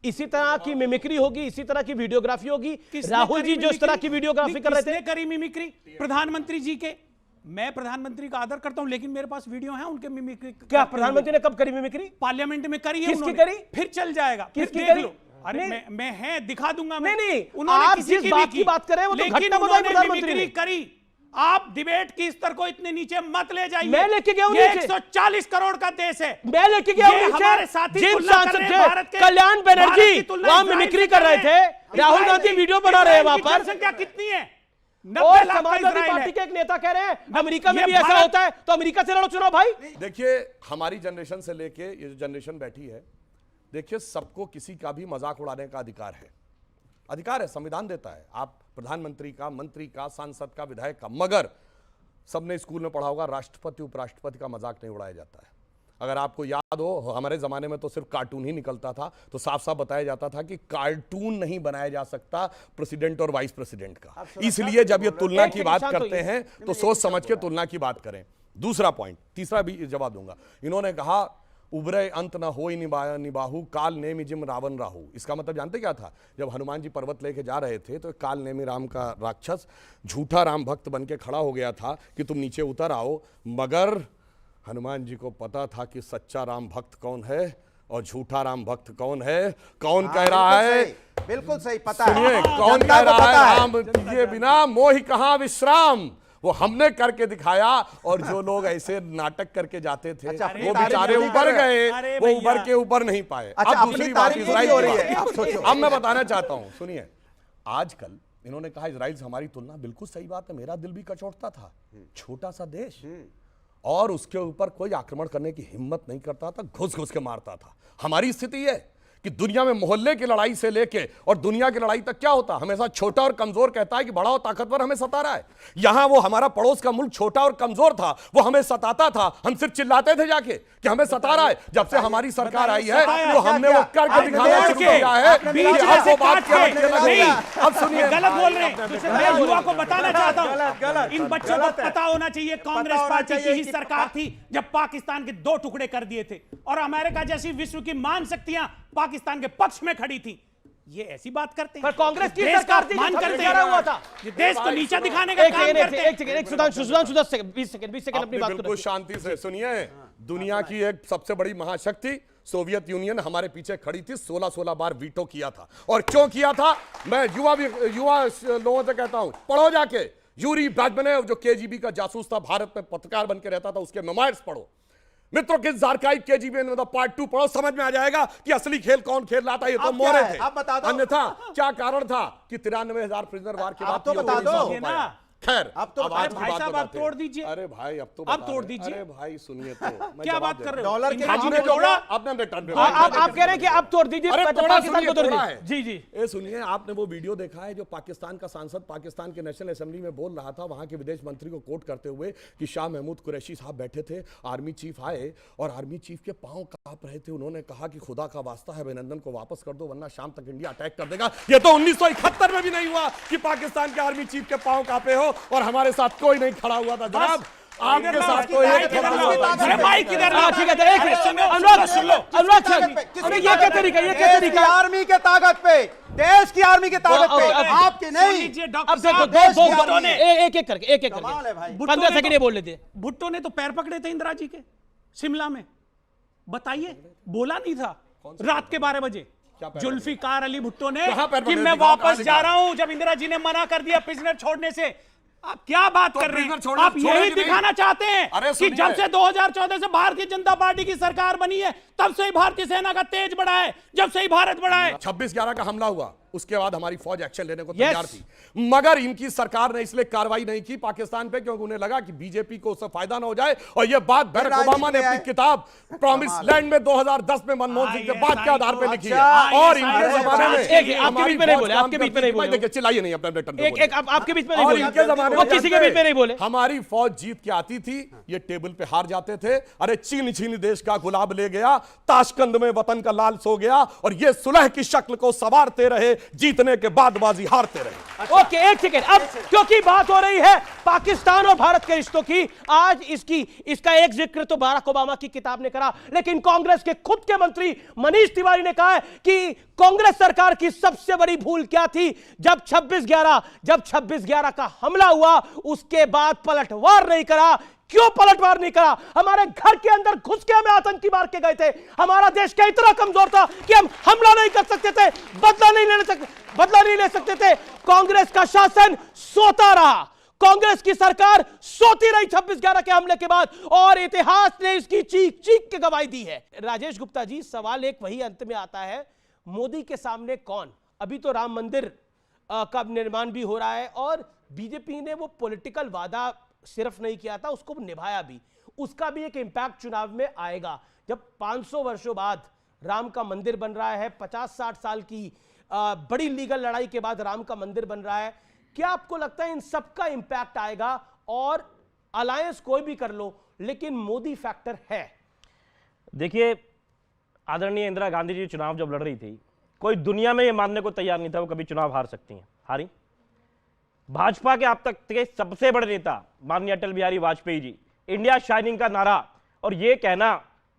इसी तरह की मिमिक्री होगी, इसी तरह की वीडियोग्राफी होगी? राहुल जी जो इस तरह की वीडियोग्राफी कर रहे थे, करी मिमिक्री प्रधानमंत्री जी के। मैं प्रधानमंत्री का आदर करता हूं, लेकिन मेरे पास वीडियो है उनके मिमिक्री। क्या प्रधानमंत्री ने कब करी मिमिक्री? पार्लियामेंट में करी है। किसकी करी? फिर चल जाएगा, फिर किसकी देख करी? लो। अरे मैं है, दिखा दूंगा मैं। नहीं उन्होंने आप किसी जिस बात की बात कर रहे हैं वो तो घटना बताई प्रधानमंत्री ने करी। आप डिबेट की स्तर को इतने नीचे मत ले जाइए। मैं लेके गया हूं ये नीचे। 140 करोड़ का देश है। मैं लेके गया हूं नीचे। हमारे साथी जिन तुलना कर सांसद रहे हैं भारत थे, के, कल्याण बनर्जी तुलना वहां इजराइल मिमिक्री से कर रहे थे। राहुल गांधी वीडियो बना रहे हैं वहां पर। जनसंख्या कितनी है? और 90 लाख का समाजवादी इजराइल पार्टी है। के एक नेता कह रहे हैं अमेरिका में ये भी ऐसा भारत- होता है, तो अमेरिका से लड़ो चुनाव भाई। देखिए, हमारी जनरेशन से लेके ये जो जनरेशन बैठी है, देखिए सबको किसी का भी मजाक उड़ाने का अधिकार है, संविधान देता है। आप प्रधानमंत्री का, मंत्री का, सांसद का, विधायक का, मगर सबने स्कूल में पढ़ा होगा राष्ट्रपति उपराष्ट्रपति का मजाक नहीं उड़ाया जाता है। अगर आपको याद हो, हमारे जमाने में तो सिर्फ कार्टून ही निकलता था, तो साफ साफ बताया जाता था कि कार्टून नहीं बनाया जा सकता प्रेसिडेंट और वाइस प्रेसिडेंट का। इसलिए जब ये तुलना की बात करते हैं तो सोच समझ के तुलना की बात करें। दूसरा पॉइंट, तीसरा भी जवाब दूंगा। इन्होंने कहा उबरे अंत न होई निबाहु काल नेमिजिम रावण राहु। इसका मतलब जानते क्या था? जब हनुमान जी पर्वत लेके जा रहे थे तो काल नेमी राम का राक्षस झूठा राम भक्त बन के खड़ा हो गया था कि तुम नीचे उतर आओ, मगर हनुमान जी को पता था कि सच्चा राम भक्त कौन है और झूठा राम भक्त कौन है। कौन कह रहा है? बिल्कुल सही, पता है। सुनिए, कौन कह रहा है? राम कीजिए बिना मोहि कहां विश्राम। वो हमने करके दिखाया, और जो लोग ऐसे नाटक करके जाते थे वो बेचारे उबर गए, वो उबर के ऊपर नहीं पाए। अब दूसरी बात इजराइल हो रही है। अब मैं बताना चाहता हूं, सुनिए, आजकल इन्होंने कहा इजराइल से हमारी तुलना, बिल्कुल सही बात है। मेरा दिल भी कचोटता था, छोटा सा देश, और उसके ऊपर कोई आक्रमण करने की हिम्मत नहीं करता था, घुस घुस के मारता था। हमारी स्थिति है कि दुनिया में मोहल्ले की लड़ाई से लेके और दुनिया की लड़ाई तक क्या होता, हमेशा छोटा और कमजोर कहता है कि बड़ा और ताकतवर हमें सता रहा है। यहां वो हमारा पड़ोस का मुल्क छोटा और कमजोर था, वो हमें सताता था, हम सिर्फ चिल्लाते थे जाके कि हमें सता रहा है। जब से हमारी सरकार आई है तो हमने वो करके दिखाना शुरू किया है। आपको बात अब सुनिए, गलत बोल रहे हैं। मैं युवा को बताना चाहता हूं, इन बच्चों को पता होना चाहिए कांग्रेस पार्टी की ही सरकार थी जब पाकिस्तान के 2 टुकड़े कर दिए थे, और अमेरिका जैसी विश्व की महान शक्तियां पाकिस्तान के पक्ष में खड़ी थी। ये ऐसी बात करते हैं, पर कांग्रेस की देश सरकार का थी, मान जो करते सबसे हुआ था। हैं, देश को नीचा दिखाने का काम करते हैं। एक सुधांशु 20 सेकंड अपनी बात बिल्कुल शांति से सुनिए। दुनिया की एक सबसे बड़ी महाशक्ति सोवियत यूनियन हमारे पीछे खड़ी थी, 16 बार वीटो किया था। और क्यों किया था? मैं युवा लोगों से कहता हूं, पढ़ो जाके। यूरी ब्राजमनेव जो केजीबी का जासूस था, भारत में पत्रकार बन के रहता था, उसके मेमोयर्स पढ़ो। मित्रों के जारकाइव केजीबी पार्ट 2 पढ़ो, समझ में आ जाएगा कि असली खेल कौन खेल रहा था। ये तो मोरे थे। अन्यथा क्या कारण था कि 93,000 प्रिजनर वार के बाद तो बता दो खैर, अब तो आज की भाई बात साहब आप बताते हैं। तोड़ दीजिए। अरे भाई अब तो अब बता तोड़ रहे। दीजिए। अरे भाई सुनिए तो मैं क्या जवाब बात दे कर रहा रहे हो? डॉलर के आपने नाम तोड़ा, आपने रिटर्न पे आप कह रहे हैं कि अब तोड़ दीजिए, अरे थोड़ा पाकिस्तान सुनिए, को तोड़ थोड़ा दीजिए। है। जी जी, ये सुनिए, आपने वो वीडियो देखा है जो पाकिस्तान का सांसद पाकिस्तान के नेशनल असेंबली में बोल रहा था, वहां के विदेश मंत्री को कोट करते हुए कि शाह महमूद कुरैशी साहब बैठे थे, आर्मी चीफ आए और आर्मी चीफ के पांव कांप रहे थे। उन्होंने कहा कि खुदा का वास्ता है अभिनंदन को वापस कर दो, वरना शाम तक इंडिया अटैक कर देगा। ये तो 1971 में भी नहीं हुआ कि पाकिस्तान के आर्मी चीफ के पांव कांपे हो और हमारे साथ कोई नहीं खड़ा हुआ था। जनाब, आपके साथ तो एक ठीक है, ये क्या तरीका, ये क्या तरीका? आर्मी के ताकत पे, देश की आर्मी के ताकत पे, आपकी नहीं। अब देखो दो एक करके 15 सेकंड ये बोल लेते। भुट्टो ने तो पैर पकड़े थे इंदिरा जी के शिमला में, बताइए, बोला नहीं था रात के 12 बजे। जुल्फिकार अली भुट्टो ने कहां पैर कि पकड़े? मैं दिखाओ, वापस कहां जा दिखाओ? रहा हूं, जब इंदिरा जी ने मना कर दिया प्रिजनर छोड़ने से। आप क्या बात तो कर रहे prisoner हैं? छोड़ना- आप छोड़े यही कि नहीं? दिखाना चाहते हैं अरे कि सुनिए। जब से 2014 से भारतीय जनता पार्टी की सरकार बनी है तब से ही भारतीय सेना का तेज बढ़ा है, जब से ही भारत बढ़ा है। 26/11 का हमला हुआ, उसके बाद हमारी फौज एक्शन लेने को तैयार थी, मगर इनकी सरकार ने इसलिए कार्रवाई नहीं की पाकिस्तान पे, क्योंकि उन्हें लगा कि बीजेपी को उससे फायदा ना हो जाए। और यह बात बराक ओबामा ने अपनी किताब प्रॉमिस लैंड में 2010 में मनमोहन सिंह के बाद के आधार पे लिखी है। और इनके जमाने में आपके बीच में नहीं बोले, आपके बीच में नहीं बोले। देखिए चिल्लाइए नहीं, अपने टन पे एक आपके बीच में नहीं और बोले, इनके जमाने वो में किसी के बीच में नहीं बोले। हमारी फौज जीत के आती थी, ये टेबल पे हार जाते थे। अरे छीन छीन देश का गुलाब ले गया, ताशकंद में वतन का लाल सो गया, और ये सुलह की शक्ल को संवारते रहे, जीतने के बाद बाजी हारते रहे। ओके, एक सेकेंड, अब क्योंकि बात हो रही है पाकिस्तान और भारत के रिश्तों की, आज इसका एक जिक्र तो बराक ओबामा की किताब ने करा, लेकिन कांग्रेस के खुद के मंत्री मनीष तिवारी ने कहा है कि कांग्रेस सरकार की सबसे बड़ी भूल क्या थी, जब 26/11 का हमला हुआ उसके बाद पलटवार नहीं करा। क्यों पलटवार नहीं करा? हमारे घर के अंदर घुस के हमें आतंकी मार के गए थे। हमारा देश क्या इतना कमजोर था कि हम हमला नहीं कर सकते थे, बदला नहीं ले सकते थे? कांग्रेस का शासन सोता रहा, कांग्रेस की सरकार सोती रही 26/11 के हमले के बाद, और इतिहास ने इसकी चीख चीख के गवाही दी है। राजेश गुप्ता जी, सवाल एक वही अंत में आता है, मोदी के सामने कौन? अभी तो राम मंदिर का निर्माण भी हो रहा है, और बीजेपी ने वो पॉलिटिकल वादा सिर्फ नहीं किया था, उसको निभाया भी। उसका भी एक इंपैक्ट चुनाव में आएगा। जब 500 वर्षों बाद राम का मंदिर बन रहा है, 50-60 साल की बड़ी लीगल लड़ाई के बाद राम का मंदिर बन रहा है, क्या आपको लगता है इन सबका इंपैक्ट आएगा? और अलायंस कोई भी कर लो, लेकिन मोदी फैक्टर है। देखिए, आदरणीय इंदिरा गांधी जी चुनाव जब लड़ रही थी, कोई दुनिया में ये मानने को तैयार नहीं था वो कभी चुनाव हार सकती हैं। हारी। भाजपा के अब तक के सबसे बड़े नेता माननीय अटल बिहारी वाजपेयी जी, इंडिया शाइनिंग का नारा, और ये कहना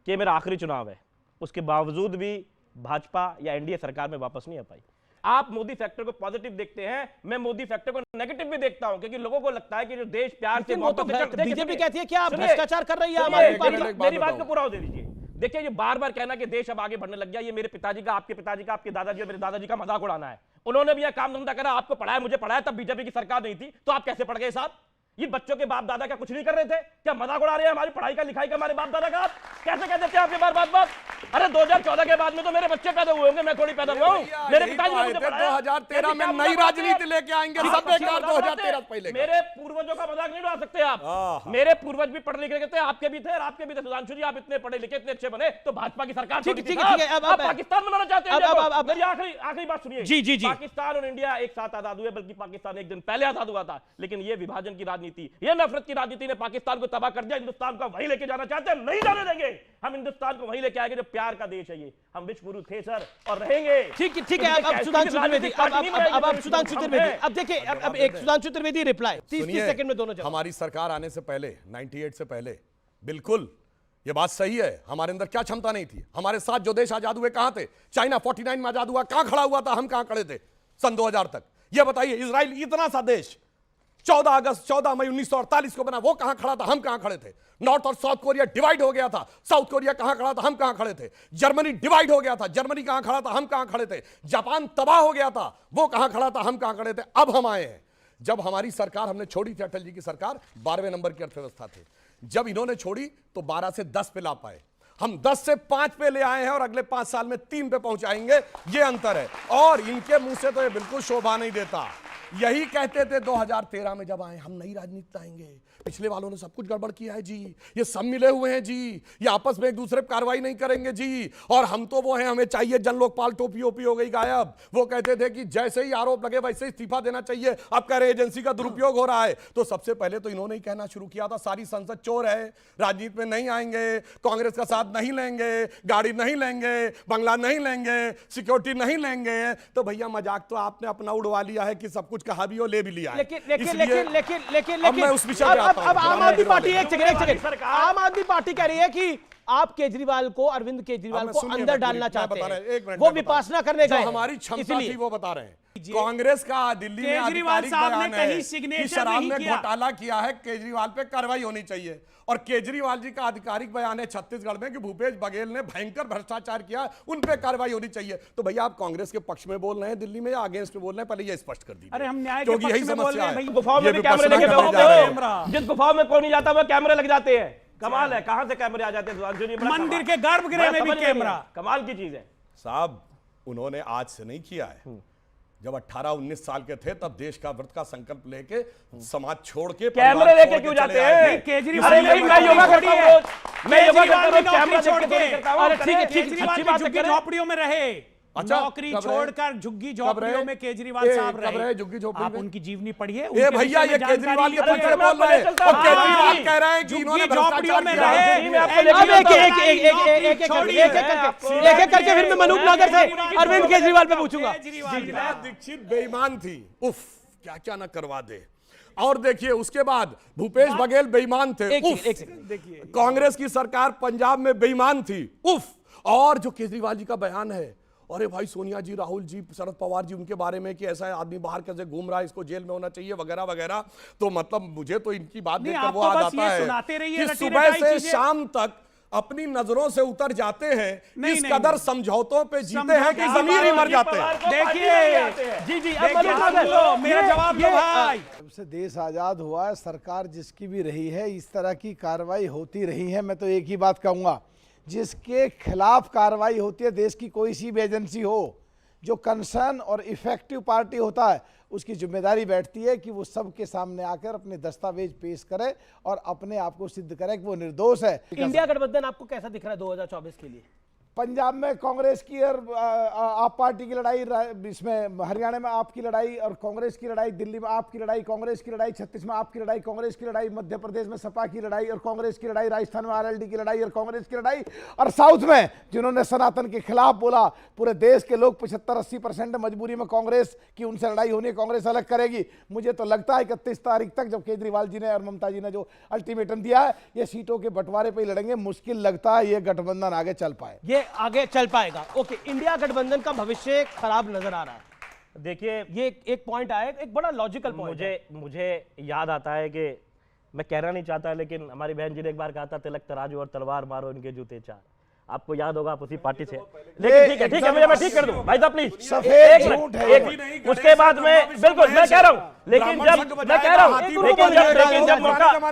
कि मेरा आखिरी चुनाव है, उसके बावजूद भी भाजपा या एनडीए सरकार में वापस नहीं आ पाई। आप मोदी फैक्टर को पॉजिटिव देखते हैं, मैं मोदी फैक्टर को नेगेटिव भी देखता हूं, क्योंकि लोगों को लगता है कि जो देश प्यार से बीजेपी कहती है कि आप सुनिए, भ्रष्टाचार कर रही है सुनिए, हमारी पार्टी। मेरी बात को पूरा हो दे दीजिए। देखिए, ये बार बार कहना कि देश अब आगे बढ़ने लग गया, ये मेरे पिताजी का, आपके पिताजी का, आपके दादाजी और मेरे दादाजी का मजाक उड़ाना है। उन्होंने भी यह काम धंधा करा, आपको पढ़ाया, मुझे पढ़ाया, तब बीजेपी की सरकार नहीं थी, तो आप कैसे पढ़ गए साहब? ये बच्चों के बाप दादा का कुछ नहीं कर रहे थे क्या? मजाक उड़ा रहे हैं हमारी पढ़ाई का, लिखाई का, हमारे बाप दादा का? आप कैसे कह देते हैं आपके बार? अरे 2014 के बाद में तो मेरे बच्चे पैदा हुए होंगे, मैं थोड़ी पैदा हुआ हूं। मेरे पिताजी ने मुझे पढ़ाया। 2013 में नई राजनीति लेके आएंगे, सब बेकार 2013 पहले। मेरे पूर्वजों का मजाक नहीं उड़ा सकते आप। मेरे पूर्वज भी पढ़े लिखे थे, आपके भी थे, और आपके भी थे। सुधांशु जी, आप इतने पढ़े लिखे, इतने अच्छे बने, तो भाजपा की सरकार ठीक है, अब पाकिस्तान बनाना चाहते हैं। अब मेरी आखिरी बात सुनिए। जी। पाकिस्तान और इंडिया एक साथ आजाद हुए, बल्कि पाकिस्तान एक दिन पहले आजाद हुआ था, लेकिन ये विभाजन की राजनीति, ये नफरत की राजनीति ने पाकिस्तान को तबाह कर दिया। हिंदुस्तान को वहीं लेके जाना चाहते हैं, नहीं जाने देंगे। हम हिंदुस्तान को वहीं लेके आएंगे जो प्यार का देश है। ये हम विश्व गुरु थे सर, और रहेंगे। ठीक है। अब सुधांशु त्रिवेदी, अब सुधांशु त्रिवेदी, अब देखिए, अब एक सुधांशु त्रिवेदी रिप्लाई 30 सेकंड में दोनों जवाब। हमारी सरकार आने से पहले 98 से पहले, बिल्कुल ये बात सही है, हमारे अंदर क्या क्षमता नहीं थी। हमारे साथ जो देश आजाद हुए कहां थे? चाइना 49 में आजाद हुआ, कहां खड़ा हुआ था? हम कहां खड़े थे सन 2000 तक? ये बताइए, इजराइल इतना सा देश 14 मई 1948 को बना, वो कहां खड़ा था? हम कहां खड़े थे? नॉर्थ और साउथ कोरिया डिवाइड हो गया था, साउथ कोरिया कहां खड़ा था? हम कहां खड़े थे? जर्मनी डिवाइड हो गया था, जर्मनी कहां खड़ा था? हम कहां खड़े थे? जापान तबाह हो गया था, वो कहां खड़ा था? हम कहां खड़े थे? अब हम आए हैं। जब हमारी सरकार, हमने छोड़ी थी अटल जी की सरकार, 12वें नंबर की अर्थव्यवस्था थे। जब इन्होंने छोड़ी तो 12 से 10 पे ला पाए, हम 10 से 5 पे ले आए हैं, और अगले 5 साल में 3 पे पहुंचाएंगे। ये अंतर है, और इनके मुंह से तो ये बिल्कुल शोभा नहीं देता। यही कहते थे 2013 में जब आए, हम नई राजनीति लाएंगे, पिछले वालों ने सब कुछ गड़बड़ किया है जी, ये सब मिले हुए हैं जी, ये आपस में एक दूसरे पर कार्रवाई नहीं करेंगे जी, और हम तो वो हैं, हमें चाहिए जन लोकपाल, टोपी ओपी हो गई गायब। वो कहते थे कि जैसे ही आरोप लगे वैसे ही इस्तीफा देना चाहिए, अब कह रहे एजेंसी का दुरुपयोग हो रहा है। तो सबसे पहले तो इन्होंने ही कहना शुरू किया था सारी संसद चोर है, राजनीति में नहीं आएंगे, कांग्रेस का साथ नहीं लेंगे, गाड़ी नहीं लेंगे, बंगला नहीं लेंगे, सिक्योरिटी नहीं लेंगे। तो भैया मजाक तो आपने अपना उड़वा लिया है कि सब कुछ कहा भी हो, ले भी लिया है। लेकिन अब मैं उस विषय पे आता हूं। अब आम आदमी पार्टी, एक सेकंड, आम आदमी पार्टी कह रही है कि आप केजरीवाल को, अरविंद केजरीवाल को अंदर डालना चाहते हैं, वो विपासना करने गए, हमारी क्षमता थी वो बता रहे हैं। कांग्रेस का दिल्ली में केजरीवाल आधिकारिक साहब ने बयान कहीं है कि सिग्नेचर शराब नहीं में किया। घोटाला किया है, केजरीवाल पे कार्रवाई होनी चाहिए। और केजरीवाल जी का आधिकारिक बयान है छत्तीसगढ़ में कि भूपेश बघेल ने भयंकर भ्रष्टाचार किया, उन पे कार्रवाई होनी चाहिए। तो भैया आप कांग्रेस के पक्ष में बोल रहे हैं दिल्ली में या अगेंस्ट में बोल रहे हैं, पहले ये स्पष्ट कर दीजिए। अरे हम न्याय के क्योंकि पक्ष यही में बोल समस्या रहे हैं है। भाई। गुफाओं में ये भी विपक्षी कैमरे लगे करने हुए जा रहे हैं। हैं। जिस गुफाओं में कोई नहीं जाता वो कैमरे लग जाते हैं। कमाल है, कहां से कैमरे आ जाते हैं सुधांशु जी? बड़ा मंदिर कमाल। के गर्भगृह बड़ा में भी समझ नहीं कैमरा। है। कमाल की चीज है साहब, उन्होंने आज से नहीं किया है। जब 18-19 साल के थे तब देश का व्रत का संकल्प लेके समाज छोड़ के कैमरे परिवार लेके छोड़ क्यों के चले जाते आए थे। हैं? केजरीवाल अरे ने नहीं, मैं योगा करता हूं रोज। मैं योगा करता हूं रोज, कैमरा देख के थोड़ी करता हूं। अरे ठीक है, ठीक, केजरीवाल अच्छी की बात है, झुग्गी करें। झोपड़ियों में रहे। अच्छा, नौकरी कब रहे? छोड़कर झुग्गी कब झोपड़ियों रहे? में केजरीवाल ए, साहब कब रहे। रहे झुग्गी झोपड़ी आप में? उनकी जीवनी पढ़िए। ए उनके भैया, विषय ये में केजरीवाल के जानकारी पक्ष में लीजिए। बोल रहे हैं चलता और है। केजरीवाल कह रहे हैं कि इन्होंने झुग्गी झोपड़ियों भ्रष्टाचार में किया रहे। है। जी, मैं आपको अब एक करके फिर मैं मनोज नागर से अरविंद केजरीवाल पे पूछूंगा। शीला दीक्षित बेईमान थी, उफ क्या क्या ना करवा दे। और देखिए उसके बाद भूपेश बघेल बेईमान थे, उफ। देखिए कांग्रेस की सरकार पंजाब में बेईमान थी, उफ। और जो केजरीवाल जी का बयान है, अरे भाई सोनिया जी, राहुल जी, शरद पवार जी, उनके बारे में कि ऐसा आदमी बाहर कैसे घूम रहा है, इसको जेल में होना चाहिए वगैरह वगैरह। तो मतलब मुझे तो इनकी बात नहीं, देखकर आप वो तो याद बस आता ये है सुनाते रहिए, कि रटी सुबह रटाई से चीजें। शाम तक अपनी नजरों से उतर जाते हैं, नहीं, इस नहीं, कदर नहीं। समझौतों पे जीते हैं कि समझौता जमीर ही मर जाते हैं। देखिए जी जी, अब देखिए, मनोज आप नागर, लो, मेरा जवाब दो भाई। जब से देश आज़ाद हुआ है, सरकार जिसकी भी रही है, इस तरह की कार्रवाई होती रही है। मैं तो एक ही बात कहूँगा, जिसके खिलाफ कार्रवाई होती है, देश की कोई सी भी एजेंसी हो, जो कंसर्न और इफेक्टिव पार्टी होता है, उसकी जिम्मेदारी बैठती है कि वो सबके सामने आकर अपने दस्तावेज पेश करे और अपने आप को सिद्ध करे कि वो निर्दोष है। इंडिया गठबंधन आपको कैसा दिख रहा है 2024 के लिए? पंजाब में कांग्रेस की और आप पार्टी की लड़ाई, इसमें हरियाणा में आपकी लड़ाई और कांग्रेस की लड़ाई, दिल्ली में आपकी लड़ाई, कांग्रेस की लड़ाई, छत्तीसगढ़ में आपकी लड़ाई, कांग्रेस की लड़ाई, मध्य प्रदेश में सपा की लड़ाई और कांग्रेस की लड़ाई, राजस्थान में आरएलडी की लड़ाई और कांग्रेस की लड़ाई, और साउथ में जिन्होंने सनातन के खिलाफ बोला, पूरे देश के लोग 75-80% मजबूरी में कांग्रेस की उनसे लड़ाई होनी है, कांग्रेस अलग करेगी। मुझे तो लगता है 31 तारीख तक, जब केजरीवाल जी ने और ममता जी ने जो अल्टीमेटम दिया है, ये सीटों के बंटवारे पर ही लड़ेंगे। मुश्किल लगता है ये गठबंधन आगे चल पाए, ये आगे चल पाएगा। ओके, इंडिया गठबंधन का भविष्य खराब नजर आ रहा है। देखिए ये एक पॉइंट आया, एक बड़ा लॉजिकल पॉइंट है। मुझे याद आता है कि मैं कहना नहीं चाहता, लेकिन हमारी बहन जी ने एक बार कहा था, तिलक तराजू और तलवार मारो इनके जूते चार। आपको याद होगा, आप उसी पार्टी से। लेकिन ठीक है, मैं ठीक कर दूं भाई साहब, प्लीज। सफेद झूठ है। एक मिनट, उसके बाद में बिल्कुल मैं कह रहा हूं,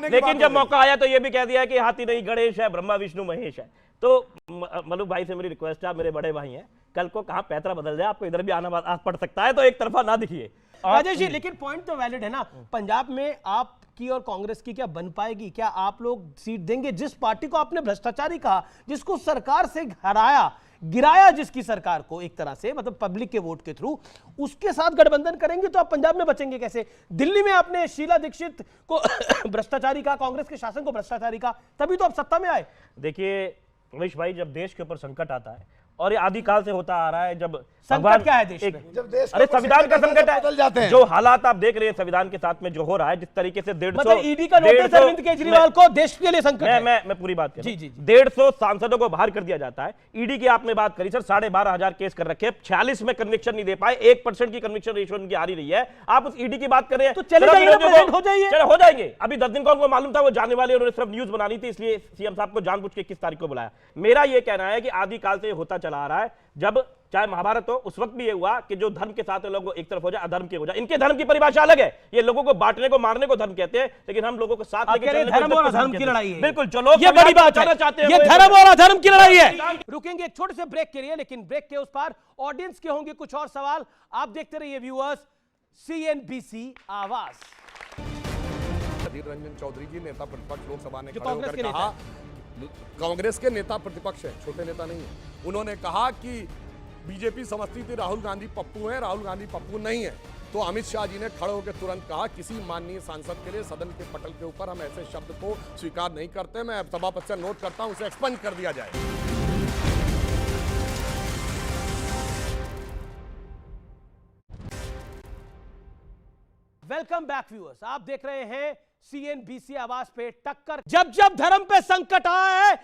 लेकिन जब मौका आया तो ये भी कह दिया कि हाथी नहीं गणेश है, ब्रह्मा विष्णु महेश है। तो मलूक भाई से मेरी रिक्वेस्ट है, आप मेरे बड़े भाई हैं, कल को कहां पैतरा बदल जाए, आपको इधर भी आना पड़ सकता है, तो एक तरफा ना दिखिए। राजेश जी, लेकिन पॉइंट तो वैलिड है ना। पंजाब में आपकी और कांग्रेस की क्या बन पाएगी? क्या आप लोग सीट देंगे जिस पार्टी को आपने भ्रष्टाचारी कहा, जिसको सरकार से हराया, गिराया, जिसकी सरकार को एक तरह से, मतलब पब्लिक के वोट के थ्रू, उसके साथ गठबंधन करेंगे तो आप पंजाब में बचेंगे कैसे? दिल्ली में आपने शीला दीक्षित को भ्रष्टाचारी का, कांग्रेस के शासन को भ्रष्टाचारी का, तभी तो आप सत्ता में आए। देखिए रमेश भाई, जब देश के ऊपर संकट आता है, और ये आदिकाल से होता आ रहा है, जब संकट क्या है देश में? जब देश अरे संविधान का संकट बदल जाते है, हैं। जो हालात आप देख रहे हैं संविधान के साथ में जो हो रहा है, जिस तरीके से 150 मतलब ईडी का नोटिस अरविंद केजरीवाल को देश के लिए संकट है। मैं पूरी बात कर रहा हूं। जी। 150 सांसदों को बाहर कर दिया जाता है। ईडी की आपने बात करी सर, 12,500 केस कर रखे, 46 में कन्विक्शन नहीं दे पाए, 1% की कन्विक्शन रेशियो उनकी आ रही है। आप उस ईडी की बात कर रहे हैं, तो चले जाइए ना, प्रेजेंट हो जाइए। चलो हो जाएंगे। अभी 10 दिन को उनको मालूम था वो जाने वाले, उन्होंने सिर्फ न्यूज बनानी थी, इसलिए सीएम साहब को जानबूझ के 21 तारीख को बुलाया। मेरा ये कहना है कि आदिकाल से होता चला आ रहा है, जब चाहे महाभारत हो, उस वक्त भी ये हुआ कि जो धर्म के साथ लोग एक तरफ हो जाए, अधर्म के हो जाए। इनके धर्म की परिभाषा अलग है, ये लोगों को बांटने को, मारने को धर्म कहते हैं, लेकिन हम लोगों को साथ लेके चलने को धर्म और अधर्म की लड़ाई है। बिल्कुल, जो लोग ये बड़ी बात है, चाहते हैं ये धर्म और अधर्म की लड़ाई है। रुकेंगे एक छोटे से ब्रेक के लिए, लेकिन ब्रेक के उस पार ऑडियंस के होंगे कुछ और सवाल। आप देखते रहिए व्यूअर्स, CNBC आवाज। अधीर रंजन चौधरी जी, नेता प्रतिपक्ष लोकसभा ने जो खड़े कांग्रेस होकर के कहा, कांग्रेस के नेता प्रतिपक्ष है, छोटे नेता नहीं है। उन्होंने कहा कि बीजेपी समझती थी राहुल गांधी पप्पू है, राहुल गांधी पप्पू नहीं है। तो अमित शाह जी ने खड़े होकर तुरंत कहा, किसी माननीय सांसद के लिए सदन के पटल के ऊपर हम ऐसे शब्द को स्वीकार नहीं करते। मैं सभापति से नोट करता हूं, उसे एक्सपंज कर दिया जाए। वेलकम बैक व्यूअर्स, आप देख रहे हैं CNBC आवाज पे टक्कर। जब जब धर्म पे संकट आया है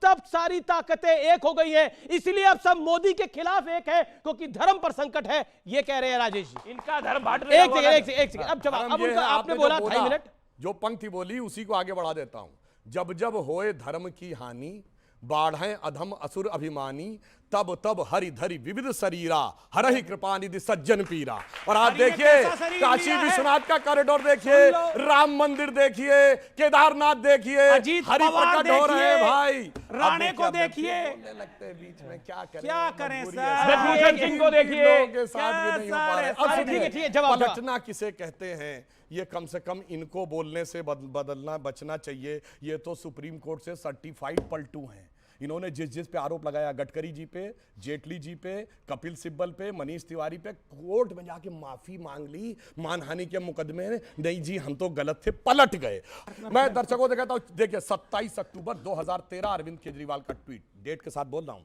तब सारी ताकतें एक हो गई हैं, इसलिए अब सब मोदी के खिलाफ एक है, क्योंकि धर्म पर संकट है, ये कह रहे हैं राजेश जी। इनका धर्म बांट एक सेकंड अब जवाब। अब ये है, उनका आपने बोला 2.5 मिनट, जो पंक्ति बोली उसी को आगे बढ़ा देता हूं। जब जब होए धर्म की हानि, बाढ़ें अधम असुर अभिमानी, तब तब हरि धरि विविध शरीरा, हरहि कृपा निधि सज्जन पीरा। और आप देखिए काशी विश्वनाथ का कॉरिडोर देखिए, राम मंदिर देखिए, केदारनाथ देखिए, हरि प्रकट हो रहे हैं भाई। राणे को देखिए, लगते हैं बीच में क्या करें, क्या करें मजबूरी सर? है। ब्रजभूषण सिंह को देखिए, लोगों के साथ भी नहीं हो पा रहे। अब ठीक है, सुनिए, जवाब। पलटना किसे कहते हैं, ये कम से कम इनको बोलने से बदलना बचना चाहिए। ये तो सुप्रीम कोर्ट से सर्टिफाइड पलटू हैं। इन्होंने जिस पे आरोप लगाया, गडकरी जी पे, जेटली जी पे, कपिल सिब्बल पे, मनीष तिवारी पे, कोर्ट में जाके माफी मांग ली। मानहानि के मुकदमे में नहीं जी हम तो गलत थे, पलट गए। मैं दर्शकों से कहता हूं, देखिए 27 अक्टूबर 2013 अरविंद केजरीवाल का ट्वीट, डेट के साथ बोल रहा हूं।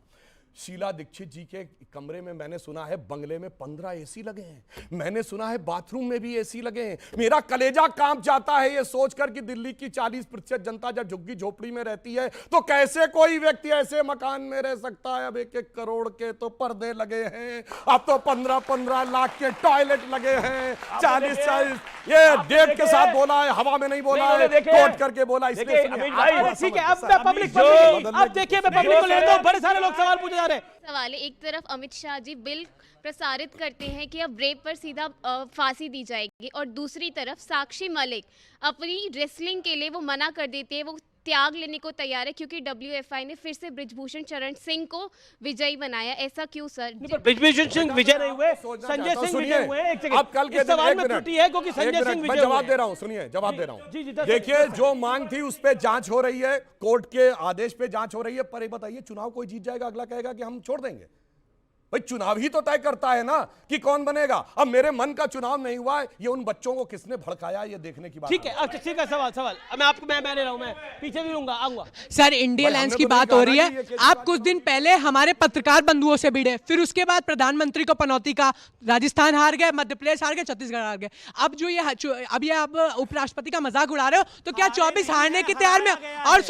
शीला दीक्षित जी के कमरे में मैंने सुना है बंगले में 15 एसी लगे हैं, मैंने सुना है बाथरूम में भी एसी लगे हैं। मेरा कलेजा कांप जाता है ये सोचकर कि दिल्ली की 40% जनता जब झुग्गी झोपड़ी में रहती है तो कैसे कोई व्यक्ति ऐसे मकान में रह सकता है। अब 1-1 करोड़ के तो पर्दे लगे हैं, अब तो 15-15 लाख के टॉयलेट लगे हैं, 40-40। ये डेट के साथ बोला है, हवा में नहीं बोला है, कोट करके बोला। इसलिए ठीक है, अब मैं पब्लिक अब देखिए मैं पब्लिक को ले दो, बड़े सारे लोग सवाल पूछे जा रहे हैं। सवाल है, एक तरफ अमित शाह जी बिल प्रसारित करते हैं कि अब रेप पर सीधा फांसी दी जाएगी, और दूसरी तरफ साक्षी मलिक अपनी रेसलिंग के लिए वो मना कर देती है, वो त्याग लेने को तैयार है क्योंकि WFI ने फिर से ब्रिजभूषण शरण सिंह को विजयी बनाया। ऐसा क्यों सर? ब्रिजभूषण सिंह विजय नहीं हुए, संजय सिंह विजय हुए। एक सेकंड, अब कल के दिन सवाल में त्रुटि है क्योंकि संजय सिंह विजय हुए। जवाब दे रहा हूं, सुनिए जवाब दे रहा हूं। देखिए जो मांग थी उस पे जांच हो रही है, कोर्ट के आदेश पे जांच हो रही है। पर ये बताइए, चुनाव कोई जीत जाएगा, अगला कहेगा कि हम छोड़ देंगे। भाई चुनाव ही तो तय करता है ना कि कौन बनेगा। अब मेरे मन का चुनाव नहीं हुआ है, ये उन बच्चों को किसने भड़काया ये देखने की बात। ठीक है, अच्छा ठीक है, सवाल मैं आपको मैं ले रहा हूं, मैं पीछे भी लूंगा, आऊंगा। सर इंडिया अलायंस की बात हो रही है। आप कुछ दिन पहले हमारे पत्रकार बंधुओं से भिड़े, फिर उसके बाद प्रधानमंत्री को पनौती का, राजस्थान हार गए, मध्य प्रदेश हार गए, छत्तीसगढ़ हार गए। अब जो ये अब उपराष्ट्रपति का मजाक उड़ा रहे हो, तो क्या 24 हारने की तैयार में? और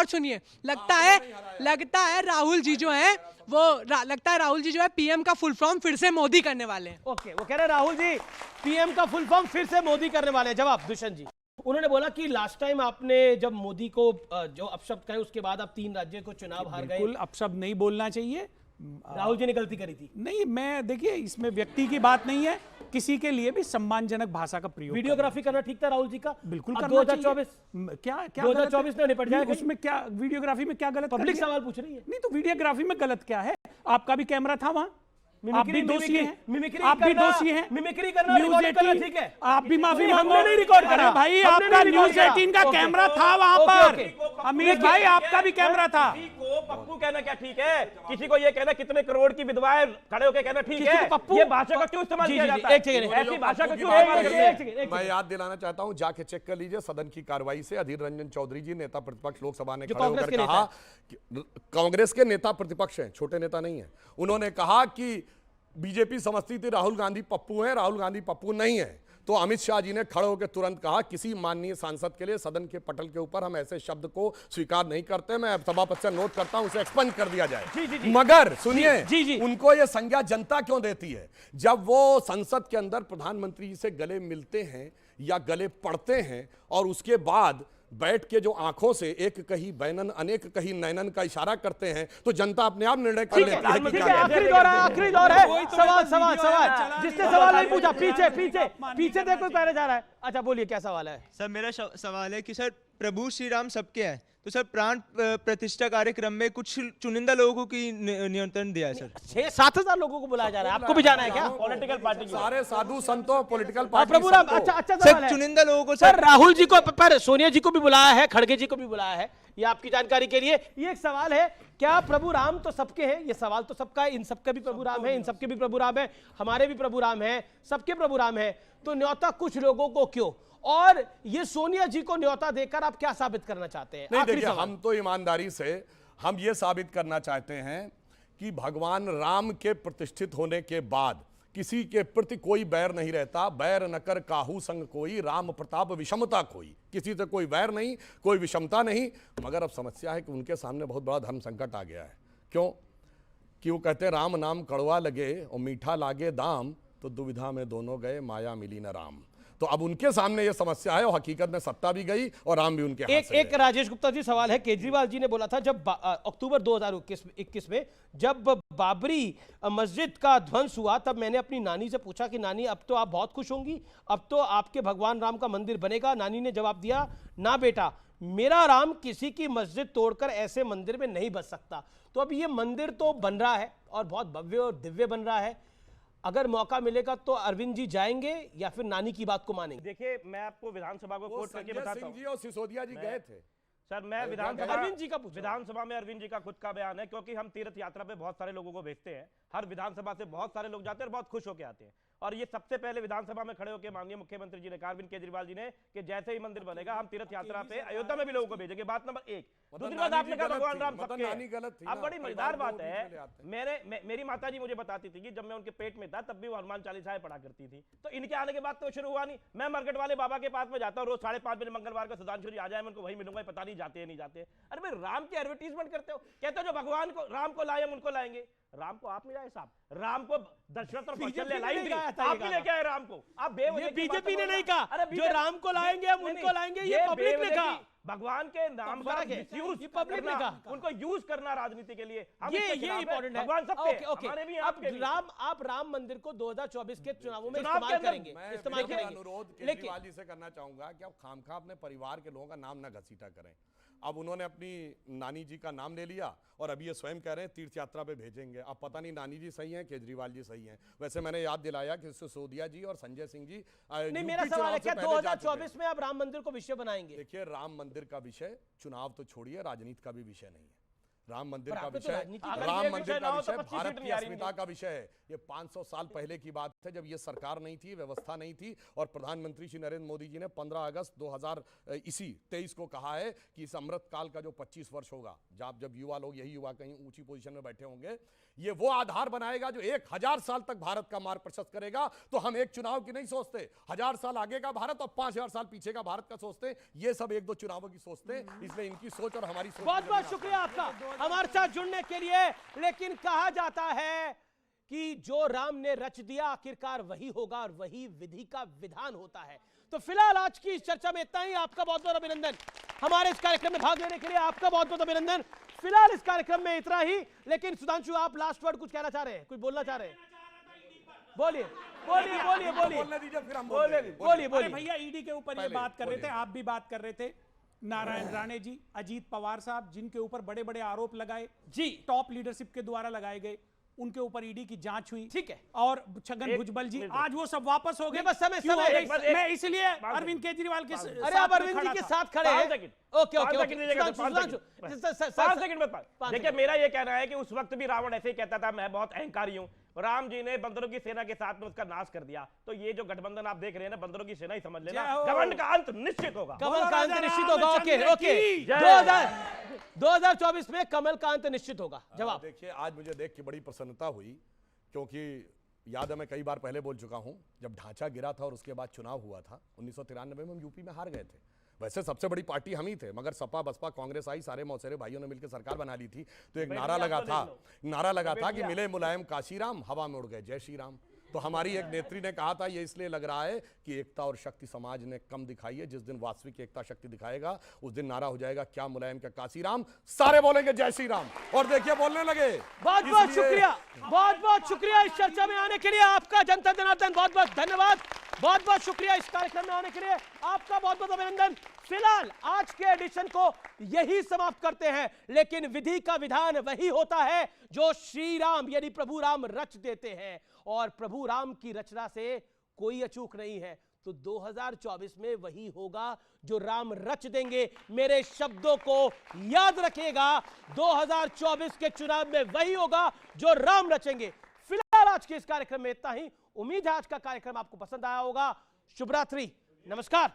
सुनिए, लगता है राहुल जी जो है राहुल जी जो है पीएम का फुल फॉर्म फिर से मोदी करने वाले हैं। ओके, वो कह रहे हैं राहुल जी पीएम का फुल फॉर्म फिर से मोदी करने वाले हैं। जवाब दुष्यंत जी। उन्होंने बोला कि लास्ट टाइम आपने जब मोदी को जो अपशब्द कहे उसके बाद आप 3 राज्यों को चुनाव हार गए। बिल्कुल अपशब्द नहीं बोलना चाहिए। राहुल जी ने गलती करी थी। नहीं, मैं देखिए इसमें व्यक्ति की बात नहीं है, किसी के लिए भी सम्मानजनक भाषा का प्रयोग। वीडियोग्राफी करना ठीक था राहुल जी का? बिल्कुल करना 2024 चाहिए। क्या 2024 में निपट जाएगा। उसमें क्या वीडियोग्राफी में क्या गलत? पब्लिक सवाल पूछ रही है। नहीं तो वीडियोग्राफी में गलत क्या है? आपका भी कैमरा था वहां, आप भी दोषी हैं, मिमिक्री आप भी दोषी हैं। मिमिक्री करना, रिकॉर्ड करना ठीक है, आप भी माफी नहीं, मांगो। हमने नहीं रिकॉर्ड करा भाई, आपका न्यूज़ 18 का कैमरा था वहां पर। अमीर भाई, आपका भी कैमरा था। पप्पू कहना क्या ठीक है? किसी को ये कहना कितने करोड़ की विधवाएं खड़े होकर कहना ठीक है? ये भाषा का क्यों इस्तेमाल किया जाता है? ऐसी भाषा का क्यों इस्तेमाल करते हैं? मैं याद दिलाना चाहता हूं, जाके चेक कर लीजिए सदन की कार्रवाई से अधीर रंजन चौधरी जी, नेता प्रतिपक्ष लोकसभा ने खड़े होकर कहा, कांग्रेस के नेता प्रतिपक्ष हैं, छोटे नेता नहीं है, उन्होंने कहा कि बीजेपी समझती थी राहुल गांधी पप्पू हैं, राहुल गांधी पप्पू नहीं है। तो अमित शाह जी ने खड़े होकर तुरंत कहा, किसी माननीय सांसद के लिए सदन के पटल के ऊपर हम ऐसे शब्द को स्वीकार नहीं करते। मैं सभापति से नोट करता हूं, उसे एक्सपंज कर दिया जाए। मगर सुनिए, उनको यह संज्ञा जनता क्यों देती है? जब वो संसद के अंदर प्रधानमंत्री जी से गले मिलते हैं या गले पड़ते हैं और उसके बाद बैठ के जो आंखों से एक कही बैनन अनेक कही नैनन का इशारा करते हैं, तो जनता अपने आप निर्णय कर लेती है। आखिरी दौर है। सवाल जिसने सवाल नहीं पूछा, पीछे देखो पहले जा रहा है। अच्छा बोलिए, क्या सवाल है? सर मेरा सवाल है कि सर प्रभु श्री राम सबके हैं, तो सर प्राण प्रतिष्ठा कार्यक्रम में कुछ चुनिंदा लोगों की नियंत्रण दिया है सर। 6-7 हजार लोगों को बुलाया जा रहा है, आपको भी जाना है क्या? पॉलिटिकल पार्टी सारे साधु संतों, पॉलिटिकल पार्टी, प्रभु राम, अच्छा सवाल है। चुनिंदा लोगों को सर राहुल जी को, पर सोनिया जी को भी बुलाया है, खड़गे जी को भी बुलाया है, ये आपकी जानकारी के लिए। ये एक सवाल है, क्या प्रभु राम तो सबके हैं? ये सवाल तो सबका है, इन सबके भी प्रभु राम है, इन सबके भी प्रभु राम है, हमारे भी प्रभु राम है, सबके प्रभु राम है, तो न्योता कुछ लोगों को क्यों? और ये सोनिया जी को न्योता देकर आप क्या साबित करना चाहते हैं? नहीं देखिए, हम तो ईमानदारी से हम ये साबित करना चाहते हैं कि भगवान राम के प्रतिष्ठित होने के बाद किसी के प्रति कोई बैर नहीं रहता। बैर न कर काहू संग कोई, राम प्रताप विषमता कोई। किसी से कोई बैर नहीं, कोई विषमता नहीं। मगर अब समस्या है कि उनके सामने बहुत बड़ा धर्म संकट आ गया है। क्यों? कि वो कहते हैं राम नाम कड़वा लगे और मीठा लागे दाम, तो दुविधा में दोनों गए माया मिली न राम। तो अब उनके सामने ये समस्या है और हकीकत में सत्ता भी गई और राम भी उनके हाथ से एक राजेश गुप्ता जी सवाल है, केजरीवाल जी ने बोला था जब अक्टूबर 2021 में जब बाबरी मस्जिद का ध्वंस हुआ, तब मैंने अपनी नानी से पूछा कि नानी अब तो आप बहुत खुश होंगी, अब तो आपके भगवान राम का मंदिर बनेगा। नानी ने जवाब दिया, ना बेटा, मेरा राम किसी की मस्जिद तोड़कर ऐसे मंदिर में नहीं बस सकता। तो अब ये मंदिर तो बन रहा है और बहुत भव्य और दिव्य बन रहा है। अगर मौका मिलेगा तो अरविंद जी जाएंगे या फिर नानी की बात को मानेंगे? देखिए, मैं आपको विधानसभा को कोट करके बताता हूं। जी और सिसोदिया जी गए थे सर। मैं विधानसभा विधानसभा में अरविंद जी का खुद का बयान है, क्योंकि हम तीर्थ यात्रा पे बहुत सारे लोगों को भेजते हैं। हर विधानसभा से बहुत सारे लोग जाते हैं और बहुत खुश होकर आते हैं। और ये सबसे पहले विधानसभा में खड़े होकर माननीय मुख्यमंत्री जी ने कहा, अरविंद केजरीवाल जी ने, कि जैसे ही मंदिर बनेगा हम तीर्थ यात्रा पे अयोध्या में भी लोगों को भेजेंगे। बात नंबर 1। दूसरी बात, आपने कहा भगवान राम सबके हैं। अब बड़ी मजेदार बात है, मेरी माता जी मुझे बताती थी कि जब मैं उनके पेट में था तब भी वो हनुमान चालीसाएं पढ़ा करती थी। तो इनके आने के बाद तो शुरू हुआ नहीं। मैं मरकट वाले बाबा के पास में जाता हूँ रोज 5:30 बजे मंगलवार को, सुधांशु जी आ जाए, मैं उनको वही मिलूंगा, पता नहीं जाते हैं नहीं जाते। अरे भाई, राम की एडवर्टीजमेंट करते हो, कहते हो जो भगवान को राम को लाए हम उनको लाएंगे। राम को आप नहीं लाए साहब, राम को दशरथ और कौशल्या लाई थी, आप ही लेके आए राम को। आप बीजेपी ने नहीं कहा जो राम को लाएंगे हम उनको लाएंगे, ये पब्लिक ने कहा। भगवान के नाम का मिसयूज, पब्लिक ने कहा, उनको यूज करना राजनीति के लिए, ये इंपॉर्टेंट है। भगवान सबके, अब आप राम मंदिर को 2024 के चुनावों में इस्तेमाल करेंगे, इस्तेमाल करेंगे। अनुरोध केजरीवाल जी से करना चाहूंगा कि आप खामखा अपने परिवार के लोगों का नाम ना घसीटा करें। अब उन्होंने अपनी नानी जी का नाम ले लिया और अभी ये स्वयं कह रहे हैं तीर्थ यात्रा पे भेजेंगे। अब पता नहीं नानी जी सही हैं, केजरीवाल जी सही हैं। वैसे मैंने याद दिलाया कि सिसोदिया जी और संजय सिंह जी नहीं, मेरा सवाल है क्या 2024 में आप राम मंदिर को विषय बनाएंगे? देखिए, राम मंदिर का विषय चुनाव तो छोड़िए, राजनीति का भी विषय नहीं है। राम मंदिर का विषय, राम मंदिर का विषय भारत की अस्मिता का विषय है। ये 500 साल पहले की बात है, जब ये सरकार नहीं थी, व्यवस्था नहीं थी, और प्रधानमंत्री श्री नरेंद्र मोदी जी ने 15 अगस्त 2023 को कहा है कि इस अमृत काल का जो 25 वर्ष होगा, जब युवा लोग, यही युवा कहीं ऊंची पोजीशन में बैठे होंगे, ये वो आधार बनाएगा जो 1000 साल तक भारत का मार्ग प्रशस्त करेगा। तो हम एक चुनाव की नहीं सोचते, 1000 साल आगे का भारत और 5000 साल पीछे का भारत का सोचते, ये सब 1-2 चुनावों की सोचते हैं। इसलिए इनकी सोच और हमारी सोच। बहुत बहुत शुक्रिया आपका हमारे साथ जुड़ने के लिए। लेकिन कहा जाता है कि जो राम ने रच दिया आखिरकार वही होगा और वही विधि का विधान होता है। तो फिलहाल आज की इस चर्चा में इतना ही। आपका बहुत बहुत अभिनंदन, हमारे इस कार्यक्रम में भाग लेने के लिए आपका बहुत बहुत अभिनंदन। फिलहाल इस कार्यक्रम में इतना ही। लेकिन सुधांशु, आप लास्ट वर्ड कुछ कहना चाह रहे हैं, कुछ बोलना चाह रहे हैं? बोलिए बोलिए बोलिए बोलिए बोलिए बोलिए। भैया, ईडी के ऊपर ये बात कर रहे थे, आप भी बात कर रहे थे। नारायण राणे जी, अजीत पवार साहब, जिनके ऊपर बड़े बड़े आरोप लगाए जी, टॉप लीडरशिप के द्वारा लगाए गए, उनके ऊपर ईडी की जांच हुई, ठीक है। और छगन भुजबल जी, आज वो सब वापस हो गए। बस समय मैं इसलिए अरविंद केजरीवाल के आप अरविंद जी के साथ खड़े हैं। ओके ओके, देखिए, मेरा ये कहना है कि उस वक्त भी रावण ऐसे ही कहता था, मैं बहुत अहंकारी हूं। राम जी ने बंदरों की सेना के साथ में उसका नाश कर दिया। तो ये जो गठबंधन आप देख रहे हैं ना, बंदरों की सेना ही समझ लेना, घमंड का अंत निश्चित होगा। कमल का अंत निश्चित होगा। ओके ओके, 2024 में कमल का अंत निश्चित होगा। जवाब देखिए, आज मुझे देख के बड़ी प्रसन्नता हुई, क्योंकि याद है मैं कई बार पहले बोल चुका हूं, जब ढांचा गिरा था और उसके बाद चुनाव हुआ था 1993 में, हम यूपी में हार गए थे। वैसे सबसे बड़ी पार्टी हम ही थे, मगर सपा बसपा कांग्रेस आई, सारे मौसेरे भाइयों ने मिलकर सरकार बना ली थी। तो एक नारा लगा था कि मिले मुलायम काशीराम, हवा में उड़ गए जय श्री राम। तो हमारी एक नेत्री ने कहा था, ये इसलिए लग रहा है कि एकता और शक्ति समाज ने कम दिखाई है। जिस दिन वास्तविक एकता शक्ति दिखाएगा, उस दिन नारा हो जाएगा क्या मुलायम क्या काशीराम, सारे बोलेंगे जय श्री राम। और देखिए, बोलने लगे। बहुत बहुत शुक्रिया, बहुत बहुत शुक्रिया इस चर्चा में आने के लिए। आपका जनता जनार्दन बहुत बहुत धन्यवाद, बहुत बहुत शुक्रिया इस कार्यक्रम में आने के लिए। आपका बहुत बहुत अभिनंदन। फिलहाल आज के एडिशन को यही समाप्त करते हैं। लेकिन विधि का विधान वही होता है जो श्री राम यानी प्रभु राम रच देते हैं, और प्रभु राम की रचना से कोई अचूक नहीं है। तो 2024 में वही होगा जो राम रच देंगे। मेरे शब्दों को याद रखिएगा, 2024 के चुनाव में वही होगा जो राम रचेंगे। फिलहाल आज के इस कार्यक्रम में इतना ही। उम्मीद है आज का कार्यक्रम आपको पसंद आया होगा। शुभ रात्रि, नमस्कार।